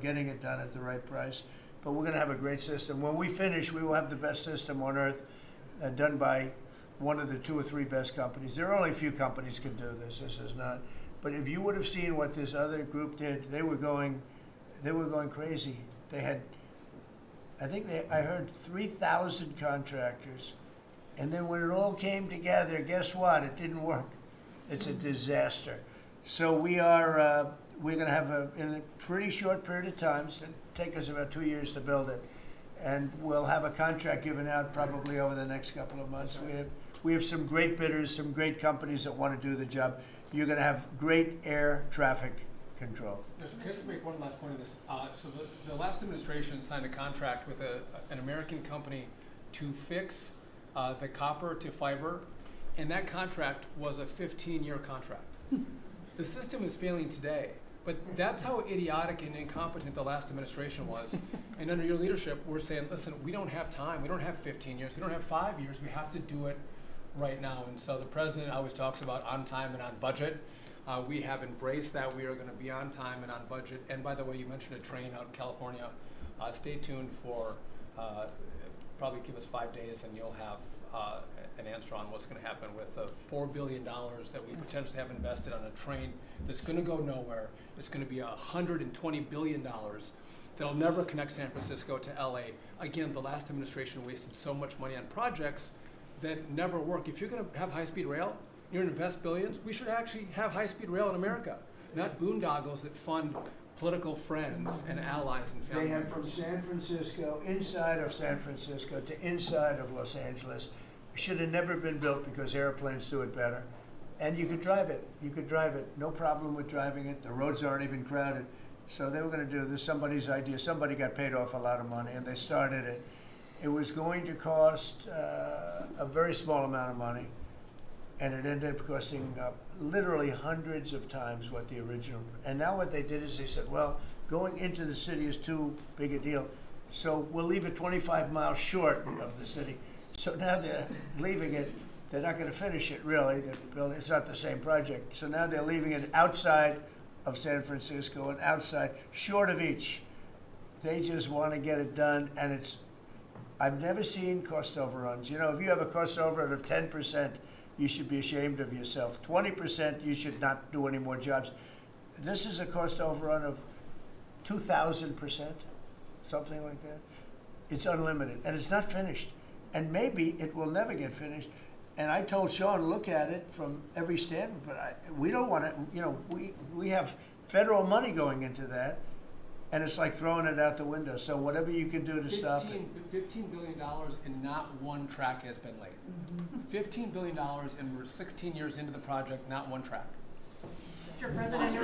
getting it done at the right price. But we're going to have a great system. When we finish, we will have the best system on earth, done by one of the 2 or 3 best companies. There are only a few companies can do this. This is not. But if you would have seen what this other group did, they were going crazy. They had, I heard 3,000 contractors And then when it all came together, guess what? It didn't work. It's a disaster. So we're going to have in a pretty short period of time, so it'll take us about 2 years to build it, and we'll have a contract given out probably over the next couple of months. We have some great bidders, some great companies that want to do the job. You're going to have great air traffic control. Can I just make one last point on this? So the last administration signed a contract with an American company to fix the copper to fiber, and that contract was a 15-year contract. The system is failing today, but that's how idiotic and incompetent the last administration was. And under your leadership, we're saying, listen, we don't have time. We don't have 15 years. We don't have 5 years. We have to do it right now. And so the president always talks about on time and on budget. We have embraced that. We are going to be on time and on budget. And by the way, you mentioned a train out in California. Stay tuned for, probably give us 5 days and you'll have an answer on what's going to happen with the $4 billion that we potentially have invested on a train that's going to go nowhere. It's going to be $120 billion that'll never connect San Francisco to LA. Again, the last administration wasted so much money on projects that never work. If you're going to have high-speed rail, you're going to invest billions, we should actually have high-speed rail in America, not boondoggles that fund political friends and allies and family They have members. from San Francisco, inside of San Francisco to inside of Los Angeles. It should have never been built because airplanes do it better. And you could drive it. You could drive it. No problem with driving it. The roads aren't even crowded. So they were going to do this, somebody's idea. Somebody got paid off a lot of money and they started it. It was going to cost a very small amount of money, and it ended up costing literally hundreds of times what the original. And now what they did is they said, well, going into the city is too big a deal, so we'll leave it 25 miles short of the city. So now they're leaving it. They're not going to finish it really. It's not the same project. So now they're leaving it outside of San Francisco and outside, short of each. They just want to get it done, and it's. I've never seen cost overruns. You know, if you have a cost overrun of 10%, you should be ashamed of yourself. 20%, you should not do any more jobs. This is a cost overrun of 2,000%, something like that. It's unlimited, and it's not finished. And maybe it will never get finished. And I told Sean, look at it from every standpoint, but we don't want to, you know, we have federal money going into that, and it's like throwing it out the window. So whatever you can do to stop it. $15 billion and not one track has been laid. $15 billion and we're 16 years into the project, not one track. Mr. President, Mr.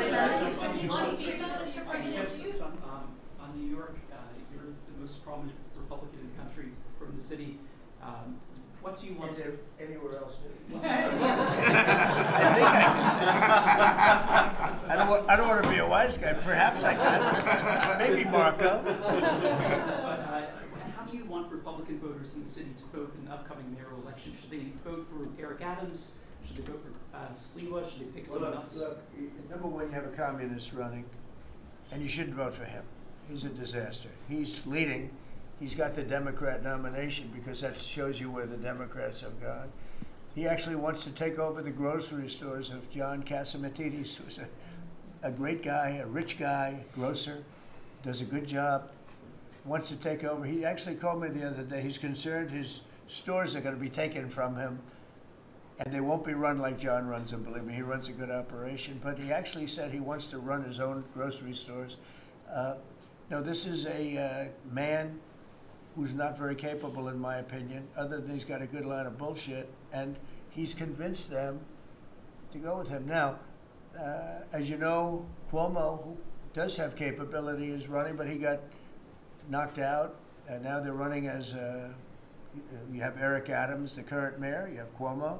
President, on New York, you're the most prominent Republican in the country from the city. What do you want to anywhere else? I don't want to be a wise guy. Perhaps I can. Maybe Marco. But how do you want Republican voters in the city to vote in the upcoming mayoral election? Should they vote for Eric Adams? Should they vote for Sliwa? Should they pick someone else? Look, number one, you have a communist running, and you shouldn't vote for him. He's a disaster. He's leading. He's got the Democrat nomination because that shows you where the Democrats have gone. He actually wants to take over the grocery stores of John Catsimatidis, who's a great guy, a rich guy, grocer, does a good job, wants to take over. He actually called me the other day. He's concerned his stores are going to be taken from him, and they won't be run like John runs them. Believe me, he runs a good operation. But he actually said he wants to run his own grocery stores. No, this is a man who's not very capable, in my opinion, other than he's got a good line of bullshit, and he's convinced them to go with him. Now, as you know, Cuomo, who does have capability, is running, but he got knocked out, and now they're running as, you have Eric Adams, the current mayor, you have Cuomo,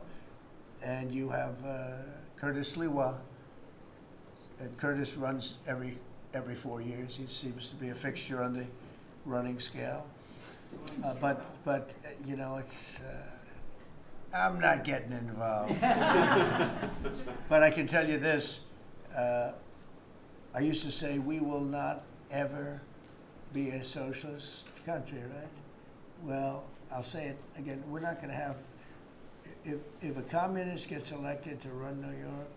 and you have Curtis Sliwa. And Curtis runs every 4 years. He seems to be a fixture on the running scale. But you know, it's I'm not getting involved. But I can tell you this: I used to say we will not ever be a socialist country, right? Well, I'll say it again: we're not going to have. If a communist gets elected to run New York,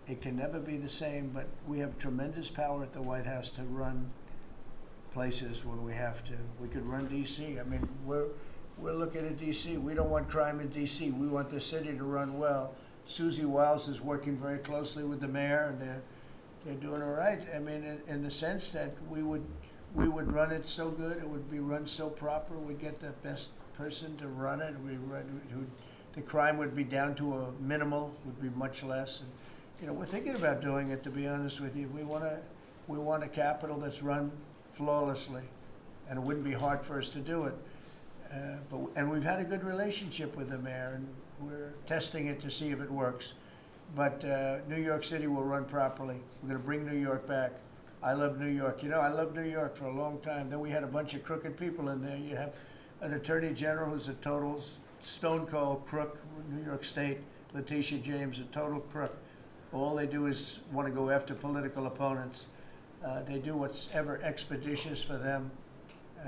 it can never be the same. But we have tremendous power at the White House to run places when we have to. We could run D.C. I mean, We're looking at D.C. We don't want crime in D.C. We want the city to run well. Susie Wiles is working very closely with the mayor, and they're doing all right. I mean, in the sense that we would run it so good, it would be run so proper, we'd get the best person to run it. The crime would be down to a minimal, would be much less. And, you know, we're thinking about doing it, to be honest with you. We want a capital that's run flawlessly, and it wouldn't be hard for us to do it. And we've had a good relationship with the mayor, and we're testing it to see if it works. But New York City will run properly. We're going to bring New York back. I love New York. You know, I loved New York for a long time. Then we had a bunch of crooked people in there. You have an attorney general who's a total stone cold crook. New York State, Letitia James, a total crook. All they do is want to go after political opponents. They do what's ever expeditious for them.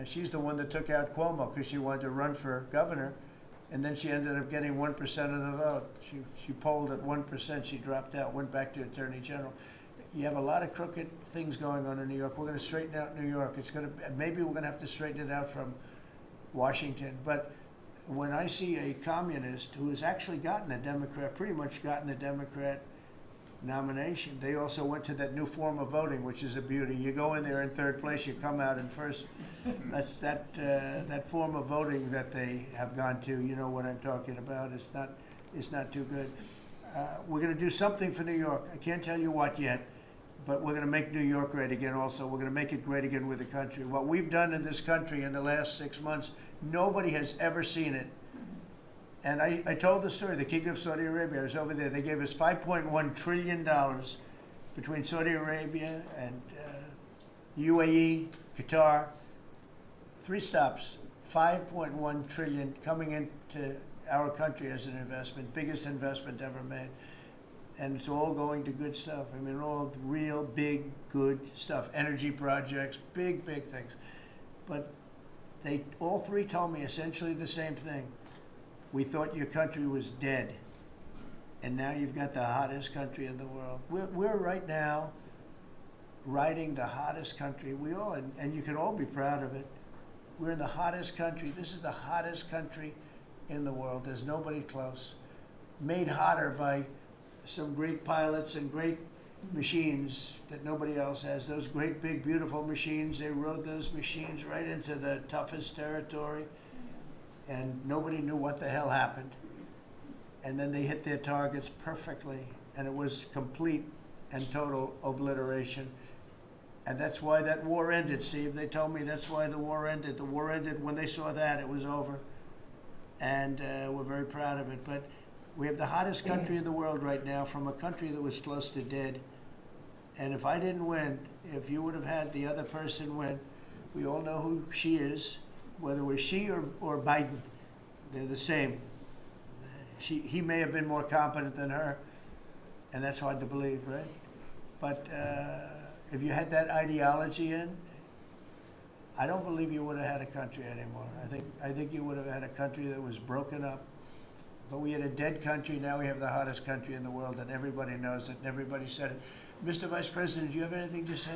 She's the one that took out Cuomo because she wanted to run for governor, and then she ended up getting 1% of the vote. She polled at 1%. She dropped out, went back to attorney general. You have a lot of crooked things going on in New York. We're going to straighten out New York. Maybe we're going to have to straighten it out from Washington. But when I see a communist who has actually gotten a Democrat, pretty much gotten the Democrat nomination, they also went to that new form of voting, which is a beauty. You go in there in third place, you come out in first. That's that form of voting that they have gone to. You know what I'm talking about. It's not too good. We're going to do something for New York. I can't tell you what yet, but we're going to make New York great again also. We're going to make it great again with the country. What we've done in this country in the last 6 months, nobody has ever seen it. And I told the story, the King of Saudi Arabia, I was over there. They gave us $5.1 trillion between Saudi Arabia and UAE, Qatar. 3 stops, $5.1 trillion coming into our country as an investment, biggest investment ever made. And it's all going to good stuff. I mean, all real big, good stuff. Energy projects, big, big things. But they all 3 told me essentially the same thing. We thought your country was dead, and now you've got the hottest country in the world. We're right now riding the hottest country. We all, and you can all be proud of it. We're in the hottest country. This is the hottest country in the world. There's nobody close. Made hotter by some great pilots and great machines that nobody else has. Those great, big, beautiful machines, they rode those machines right into the toughest territory, and nobody knew what the hell happened. And then they hit their targets perfectly, and it was complete and total obliteration. And that's why that war ended, Steve. They told me that's why the war ended. The war ended when they saw that, it was over. And we're very proud of it. But we have the hottest country in the world right now, from a country that was close to dead. And if I didn't win, if you would have had the other person win, we all know who she is, whether it was she or Biden, they're the same. He may have been more competent than her, and that's hard to believe, right? But if you had that ideology in, I don't believe you would have had a country anymore. I think you would have had a country that was broken up. But we had a dead country. Now we have the hottest country in the world, and everybody knows it, and everybody said it. Mr. Vice President, do you have anything to say?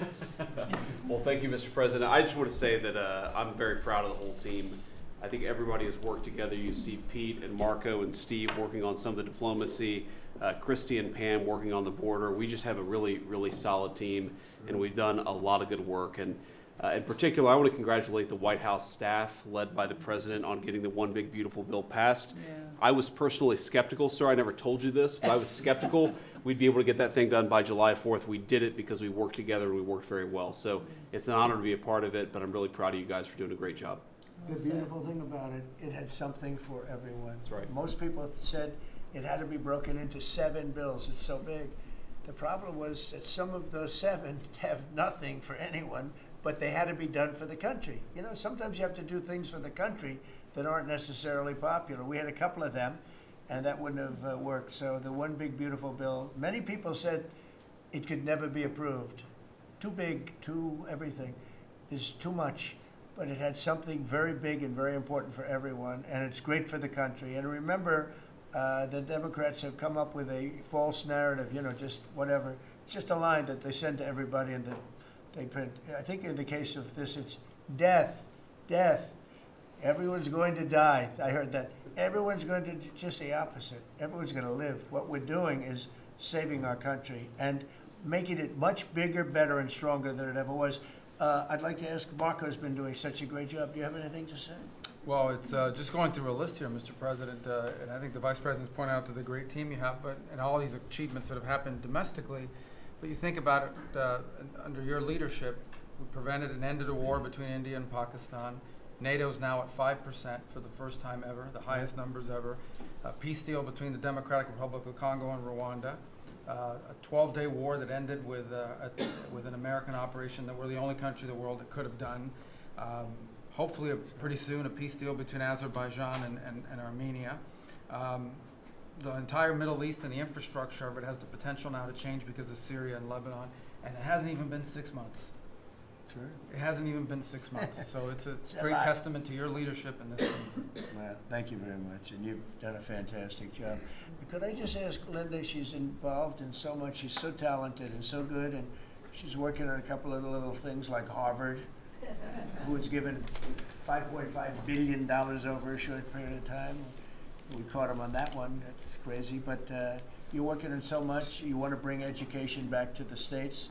Well, thank you, Mr. President. I just want to say that I'm very proud of the whole team. I think everybody has worked together. You see Pete and Marco and Steve working on some of the diplomacy, Christy and Pam working on the border. We just have a really, really solid team, and we've done a lot of good work. And in particular, I want to congratulate the White House staff led by the President on getting the One Big Beautiful Bill passed. Yeah. I was personally skeptical, sir. I never told you this, but I was skeptical we'd be able to get that thing done by July 4th. We did it because we worked together and we worked very well. So it's an honor to be a part of it, but I'm really proud of you guys for doing a great job. The beautiful thing about it, it had something for everyone. That's right. Most people said it had to be broken into 7 bills. It's so big. The problem was that some of those 7 have nothing for anyone, but they had to be done for the country. You know, sometimes you have to do things for the country that aren't necessarily popular. We had a couple of them, and that wouldn't have worked. So the One Big Beautiful Bill, many people said it could never be approved. Too big, too everything. There's too much. But it had something very big and very important for everyone, and it's great for the country. And remember, the Democrats have come up with a false narrative, you know, just whatever. It's just a line that they send to everybody and that they print. I think in the case of this, it's death, death. Everyone's going to die. I heard that. Everyone's going to do just the opposite. Everyone's going to live. What we're doing is saving our country and making it much bigger, better, and stronger than it ever was. I'd like to ask, Marco's been doing such a great job. Do you have anything to say? Well, it's just going through a list here, Mr. President, and I think the Vice President's pointed out to the great team you have, and all these achievements that have happened domestically. But you think about it, under your leadership, we prevented and ended a war between India and Pakistan. NATO's now at 5% for the first time ever, the highest numbers ever. A peace deal between the Democratic Republic of Congo and Rwanda. A 12-day war that ended with an American operation that we're the only country in the world that could have done. Hopefully, pretty soon, a peace deal between Azerbaijan and Armenia. The entire Middle East and the infrastructure of it has the potential now to change because of Syria and Lebanon, and it hasn't even been 6 months. Sure. It hasn't even been 6 months, so it's a a great lot. testament to your leadership in this thing. Well, thank you very much, and you've done a fantastic job. Could I just ask Linda, she's involved in so much, she's so talented and so good, and she's working on a couple of little things like Harvard, who was given $5.5 billion over a short period of time. We caught him on that one, that's crazy, but you're working on so much, you want to bring education back to the States.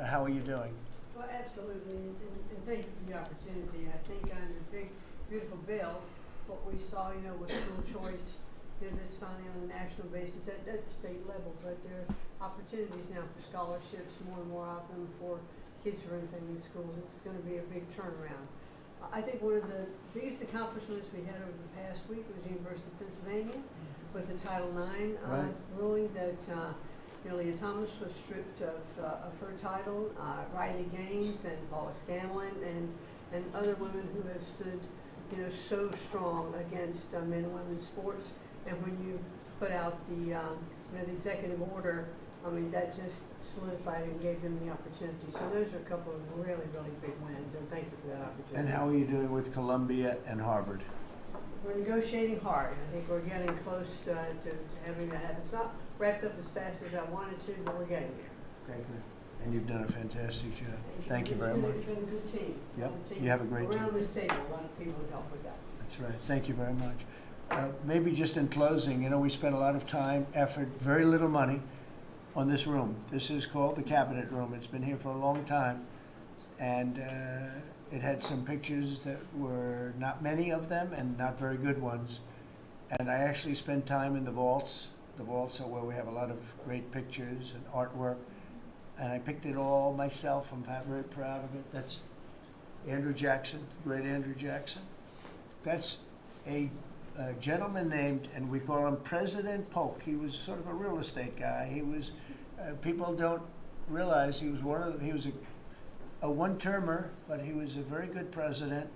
How are you doing? Well, absolutely, and thank you for the opportunity. I think on the big, beautiful bill, what we saw, with school choice, that's finally on a national basis at the state level, but there are opportunities now for scholarships more and more often for kids who are in family schools. It's going to be a big turnaround. I think one of the biggest accomplishments we had over the past week was the University of Pennsylvania with the Title IX ruling that Leah Thomas was stripped of her title. Riley Gaines and Lois Scanlon and other women who have stood, so strong against men and women's sports. And when you put out the executive order, that just solidified and gave them the opportunity. So those are a couple of really, really big wins, and thank you for that opportunity. And how are you doing with Columbia and Harvard? We're negotiating hard. I think we're getting close to having that happen. It's not wrapped up as fast as I wanted to, but we're getting there. Okay, good. And you've done a fantastic job. Thank you very much. It's been a good team. Yep, Good team. you have a great team. Around this table, a lot of people have helped with that. That's right. Thank you very much. Maybe just in closing, we spent a lot of time, effort, very little money on this room. This is called the Cabinet Room. It's been here for a long time. And it had some pictures that were not many of them and not very good ones. And I actually spent time in the vaults. The vaults are where we have a lot of great pictures and artwork. And I picked it all myself. I'm very proud of it. That's Andrew Jackson, great Andrew Jackson. That's a gentleman named, and we call him President Polk. He was sort of a real estate guy. He was, people don't realize he was he was a one-termer, but he was a very good president.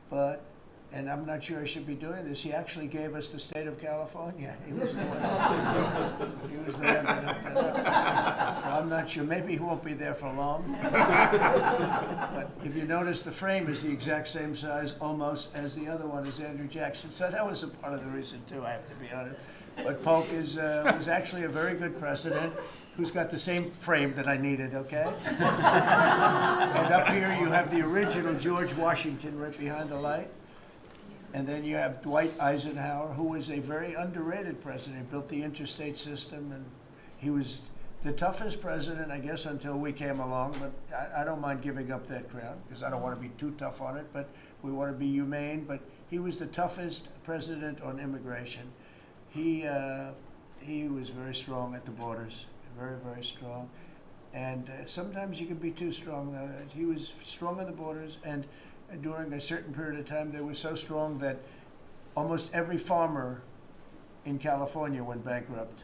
But, and I'm not sure I should be doing this, he actually gave us the state of California. He was the one, he was the one that hooked it up. So I'm not sure, maybe he won't be there for long. But if you notice, the frame is the exact same size almost as the other one is Andrew Jackson. So that was a part of the reason too, I have to be honest. But Polk was actually a very good president who's got the same frame that I needed, okay? And up here you have the original George Washington right behind the light. And then you have Dwight Eisenhower, who was a very underrated president. He built the interstate system, and he was the toughest president, I guess, until we came along. But I don't mind giving up that crown, because I don't want to be too tough on it, but we want to be humane. But he was the toughest president on immigration. He was very strong at the borders, very, very strong. And sometimes you can be too strong. He was strong on the borders, and during a certain period of time, they were so strong that almost every farmer in California went bankrupt.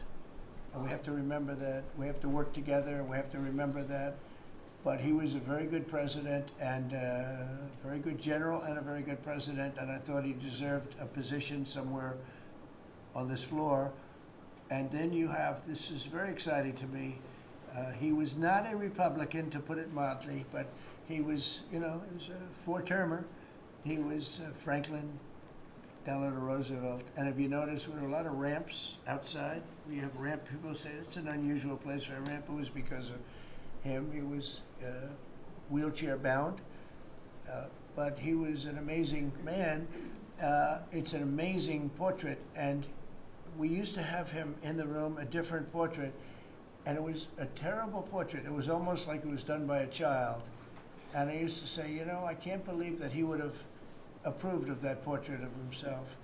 And we have to remember that. We have to work together, and we have to remember that. But he was a very good president, and a very good general, and a very good president, and I thought he deserved a position somewhere on this floor. And then you have, this is very exciting to me, he was not a Republican, to put it mildly, but he was, he was a four-termer. He was Franklin Delano Roosevelt. And if you notice, there were a lot of ramps outside. We have ramp, people say it's an unusual place for a ramp. It was because of him. He was wheelchair bound, but he was an amazing man. It's an amazing portrait, and we used to have him in the room, a different portrait, and it was a terrible portrait. It was almost like it was done by a child. And I used to say, you know, I can't believe that he would have approved of that portrait of himself.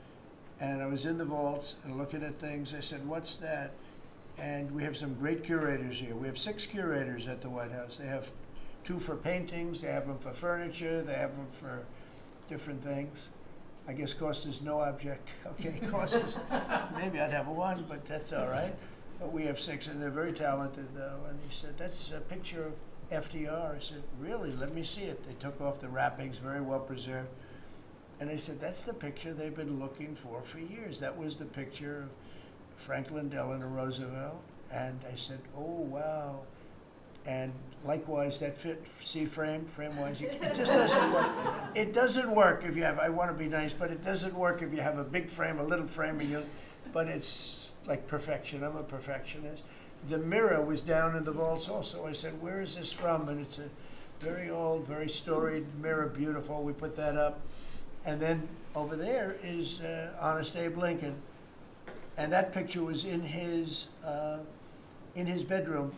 And I was in the vaults and looking at things. I said, what's that? And we have some great curators here. We have 6 curators at the White House. They have 2 for paintings, they have them for furniture, they have them for different things. I guess cost is no object. Okay, cost is, maybe I'd have 1, but that's all right. But we have 6, and they're very talented, though. And he said, that's a picture of FDR. I said, really? Let me see it. They took off the wrappings, very well preserved. And I said, that's the picture they've been looking for years. That was the picture of Franklin Delano Roosevelt. And I said, oh, wow. And likewise, that fit, see frame-wise, it just doesn't work. It doesn't work if you have, I want to be nice, but it doesn't work if you have a big frame, a little frame, and but it's like perfection. I'm a perfectionist. The mirror was down in the vaults also. I said, where is this from? And it's a very old, very storied mirror, beautiful. We put that up. And then over there is Honest Abe Lincoln. And that picture was in his bedroom.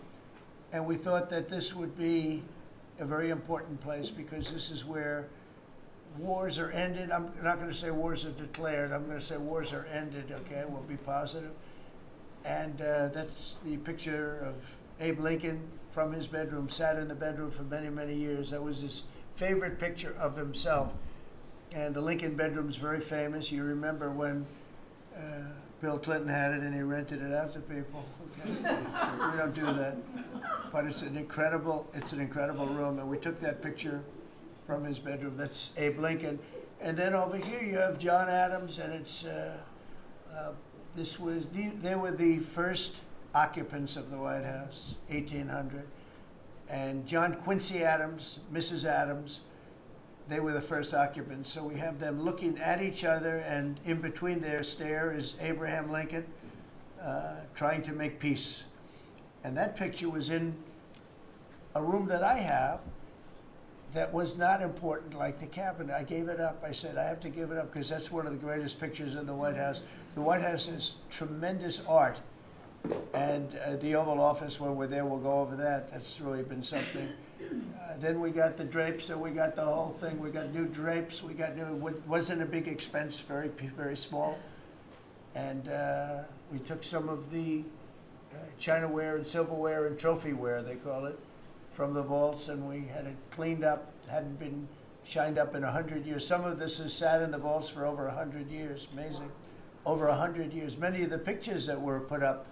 And we thought that this would be a very important place because this is where wars are ended. I'm not going to say wars are declared. I'm going to say wars are ended, okay? We'll be positive. And that's the picture of Abe Lincoln from his bedroom, sat in the bedroom for many, many years. That was his favorite picture of himself. And the Lincoln bedroom's very famous. You remember when Bill Clinton had it and he rented it out to people. Okay. We don't do that. But it's an incredible room. And we took that picture from his bedroom. That's Abe Lincoln. And then over here you have John Adams, and it's they were the first occupants of the White House, 1800. And John Quincy Adams, Mrs. Adams, they were the first occupants. So we have them looking at each other, and in between their stare is Abraham Lincoln trying to make peace. And that picture was in a room that I have that was not important, like the cabinet. I gave it up. I said, I have to give it up because that's one of the greatest pictures in the White House. The White House is tremendous art. And the Oval Office, when we're there, we'll go over that. That's really been something. Then we got the drapes, and we got the whole thing. We got new drapes. We got new, wasn't a big expense, very, very small. And we took some of the chinaware and silverware and trophyware, they call it, from the vaults, and we had it cleaned up. Hadn't been shined up in 100 years. Some of this has sat in the vaults for over 100 years. Amazing. Over 100 years. Many of the pictures that were put up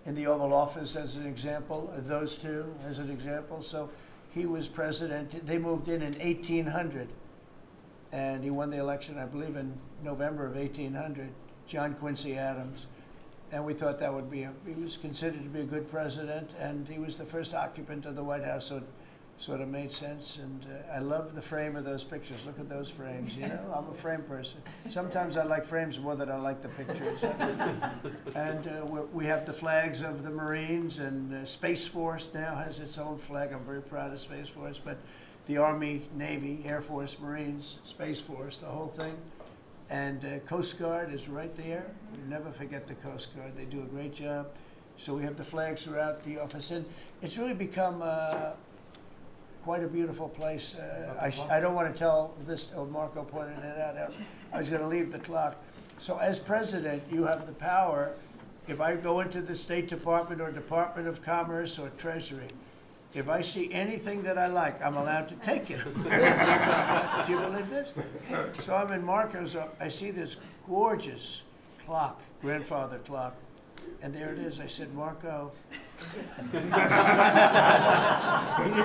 in the Oval Office, as an example, those two as an example. So he was president. They moved in 1800, and he won the election, I believe, in November of 1800, John Quincy Adams. And we thought that would be, he was considered to be a good president, and he was the first occupant of the White House, so it sort of made sense. And I love the frame of those pictures. Look at those frames, you know? I'm a frame person. Sometimes I like frames more than I like the pictures. And we have the flags of the Marines, and Space Force now has its own flag. I'm very proud of Space Force, but the Army, Navy, Air Force, Marines, Space Force, the whole thing. And Coast Guard is right there. We never forget the Coast Guard. They do a great job. So we have the flags throughout the office. And it's really become quite a beautiful place. I don't want to tell this, Marco pointed it out. I was going to leave the clock. So as president, you have the power. If I go into the State Department or Department of Commerce or Treasury, if I see anything that I like, I'm allowed to take it. Do you believe this? So I'm in Marco's, I see this gorgeous clock, grandfather clock, and there it is. I said, Marco. He didn't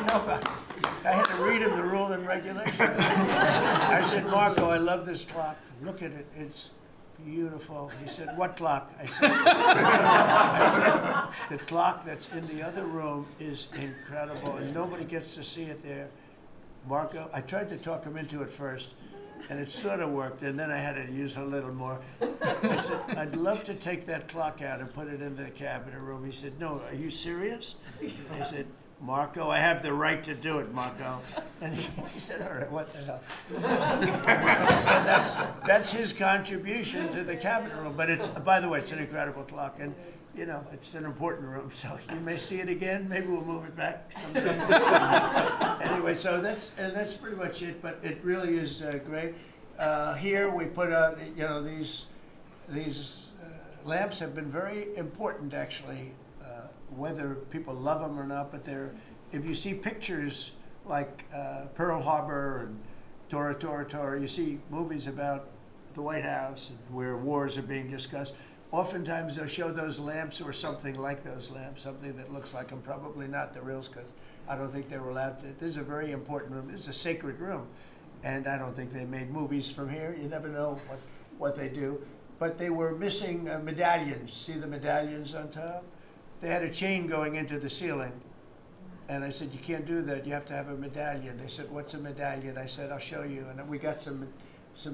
know about it. I had to read him the rule and regulation. I said, Marco, I love this clock. Look at it. It's beautiful. He said, what clock? I said, the clock that's in the other room is incredible, and nobody gets to see it there. Marco, I tried to talk him into it first, and it sort of worked, and then I had to use a little more. I said, I'd love to take that clock out and put it in the cabinet room. He said, no, are you serious? I said, Marco, I have the right to do it, Marco. And he said, all right, what the hell? So that's his contribution to the Capitol room. But it's, by the way, it's an incredible clock. And, you know, it's an important room. So you may see it again. Maybe we'll move it back someday. Anyway, so that's pretty much it. But it really is great. Here we put out, you know, these lamps have been very important, actually, whether people love them or not. But if you see pictures like Pearl Harbor and Tora Tora Tora, you see movies about the White House and where wars are being discussed. Oftentimes they'll show those lamps or something like those lamps, something that looks like them, probably not the reals, because I don't think they were allowed to. This is a very important room. This is a sacred room. And I don't think they made movies from here. You never know what they do. But they were missing medallions. See the medallions on top? They had a chain going into the ceiling. And I said, you can't do that. You have to have a medallion. They said, what's a medallion? I said, I'll show you. And we got some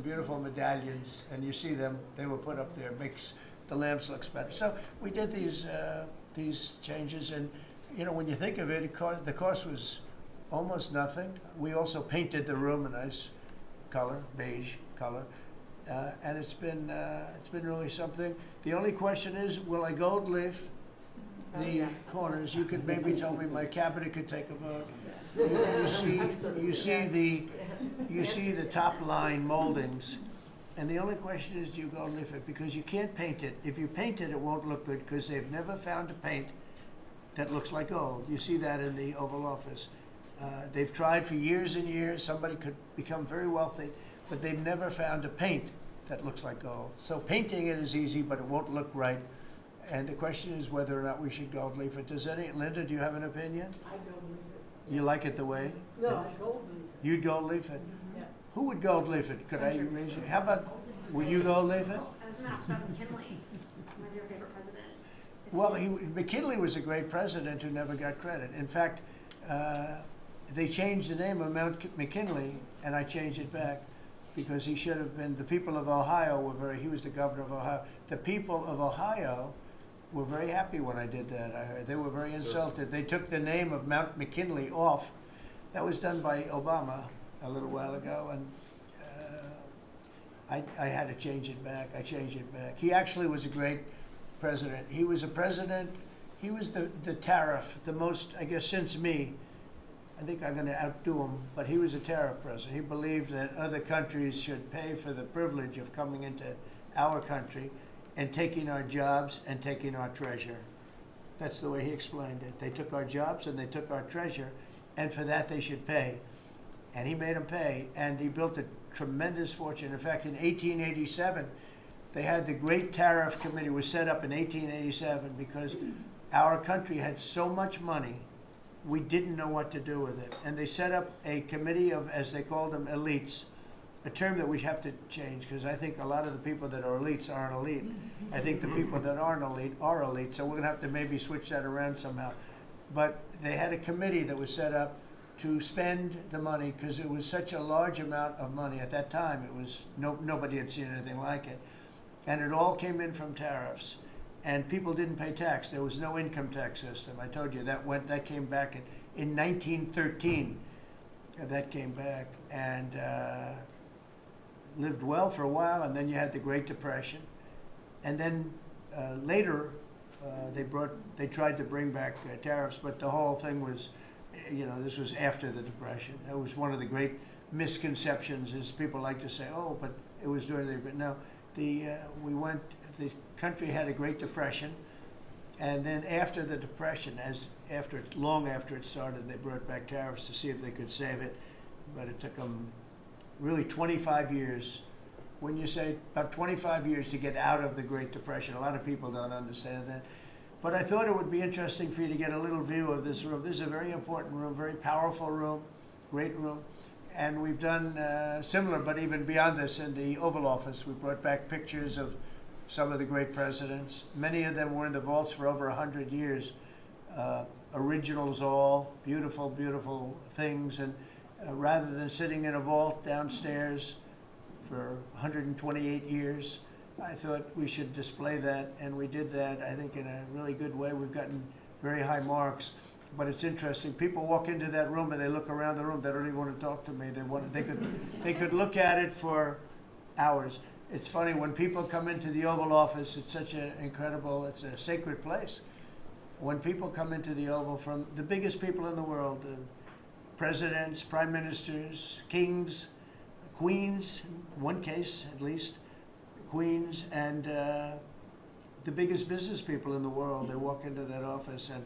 beautiful medallions. And you see them. They were put up there. Makes the lamps look better. So we did these changes. And, you know, when you think of it, the cost was almost nothing. We also painted the room a nice color, beige color. And it's been really something. The only question is, will I gold leaf the corners? You could maybe tell me my cabinet could take a vote. You see the top line moldings, and the only question is, do you gold leaf it? Because you can't paint it. If you paint it, it won't look good because they've never found a paint that looks like gold. You see that in the Oval Office. They've tried for years and years. Somebody could become very wealthy, but they've never found a paint that looks like gold. So painting it is easy, but it won't look right. And the question is whether or not we should gold leaf it. Linda, do you have an opinion? I gold leaf it. You like it the way? No, I gold leaf it. You'd gold leaf it? Yeah. Who would gold leaf it? Could I raise you? How about, would you gold leaf it? I was going to ask about McKinley, one of your favorite presidents. Well, McKinley was a great president who never got credit. In fact, they changed the name of Mount McKinley, and I changed it back because he should have been, the people of Ohio he was the governor of Ohio. The people of Ohio were very happy when I did that. I heard they were very insulted. They took the name of Mount McKinley off. That was done by Obama a little while ago, and I had to change it back. I changed it back. He actually was a great president. He was a president. He was the tariff, the most, I guess, since me. I think I'm going to outdo him, but he was a tariff president. He believed that other countries should pay for the privilege of coming into our country and taking our jobs and taking our treasure. That's the way he explained it. They took our jobs and they took our treasure, and for that they should pay. And he made them pay, and he built a tremendous fortune. In fact, in 1887, they had the Great Tariff Committee was set up in 1887 because our country had so much money, we didn't know what to do with it. And they set up a committee of, as they called them, elites, a term that we have to change because I think a lot of the people that are elites aren't elite. I think the people that aren't elite are elite, so we're going to have to maybe switch that around somehow. But they had a committee that was set up to spend the money because it was such a large amount of money. At that time, it was nobody had seen anything like it. And it all came in from tariffs. And people didn't pay tax. There was no income tax system. I told you that came back in 1913. That came back and lived well for a while, and then you had the Great Depression. And then later, they tried to bring back tariffs, but the whole thing was, this was after the Depression. That was one of the great misconceptions is people like to say, oh, but it was during the, but no, the country had a Great Depression, and then after the Depression, long after it started, they brought back tariffs to see if they could save it, but it took them really 25 years. When you say about 25 years to get out of the Great Depression, a lot of people don't understand that. But I thought it would be interesting for you to get a little view of this room. This is a very important room, very powerful room, great room. And we've done similar, but even beyond this, in the Oval Office. We brought back pictures of some of the great presidents. Many of them were in the vaults for over 100 years. Originals all, beautiful, beautiful things. And rather than sitting in a vault downstairs for 128 years, I thought we should display that, and we did that, I think, in a really good way. We've gotten very high marks. But it's interesting. People walk into that room and they look around the room. They don't even want to talk to me. They could look at it for hours. It's funny when people come into the Oval Office. It's such an incredible. It's a sacred place. When people come into the Oval from the biggest people in the world, presidents, prime ministers, kings, queens, in one case at least, queens, and the biggest business people in the world, they walk into that office and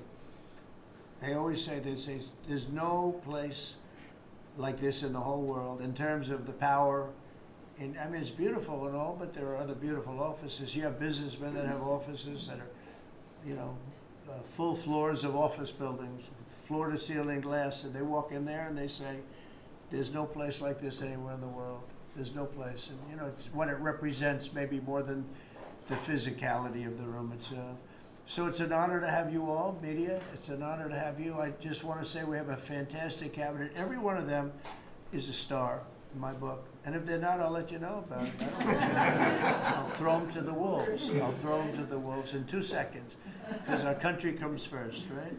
they always say, there's no place like this in the whole world in terms of the power. And I mean, it's beautiful and all, but there are other beautiful offices. You have businessmen that have offices that are, full floors of office buildings, floor to ceiling glass, and they walk in there and they say, there's no place like this anywhere in the world. There's no place. And it's what it represents maybe more than the physicality of the room itself. So it's an honor to have you all, media. It's an honor to have you. I just want to say we have a fantastic cabinet. Every one of them is a star in my book. And if they're not, I'll let you know about it. I'll throw them to the wolves. I'll throw them to the wolves in 2 seconds, because our country comes first, right?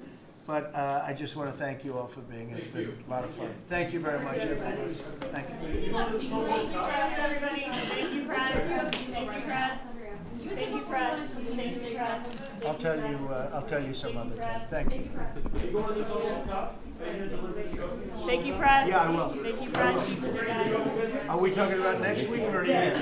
But I just want to thank you all for being here. It's been a lot of fun. Thank you very much, everybody. Thank you. Thank you, press, everybody. Thank you, press. Thank you, press. Thank you, press. Thank you, press. I'll tell you some other time. Thank you. Thank you, press. Yeah, I will. Thank you, press. Are we talking about next week or next?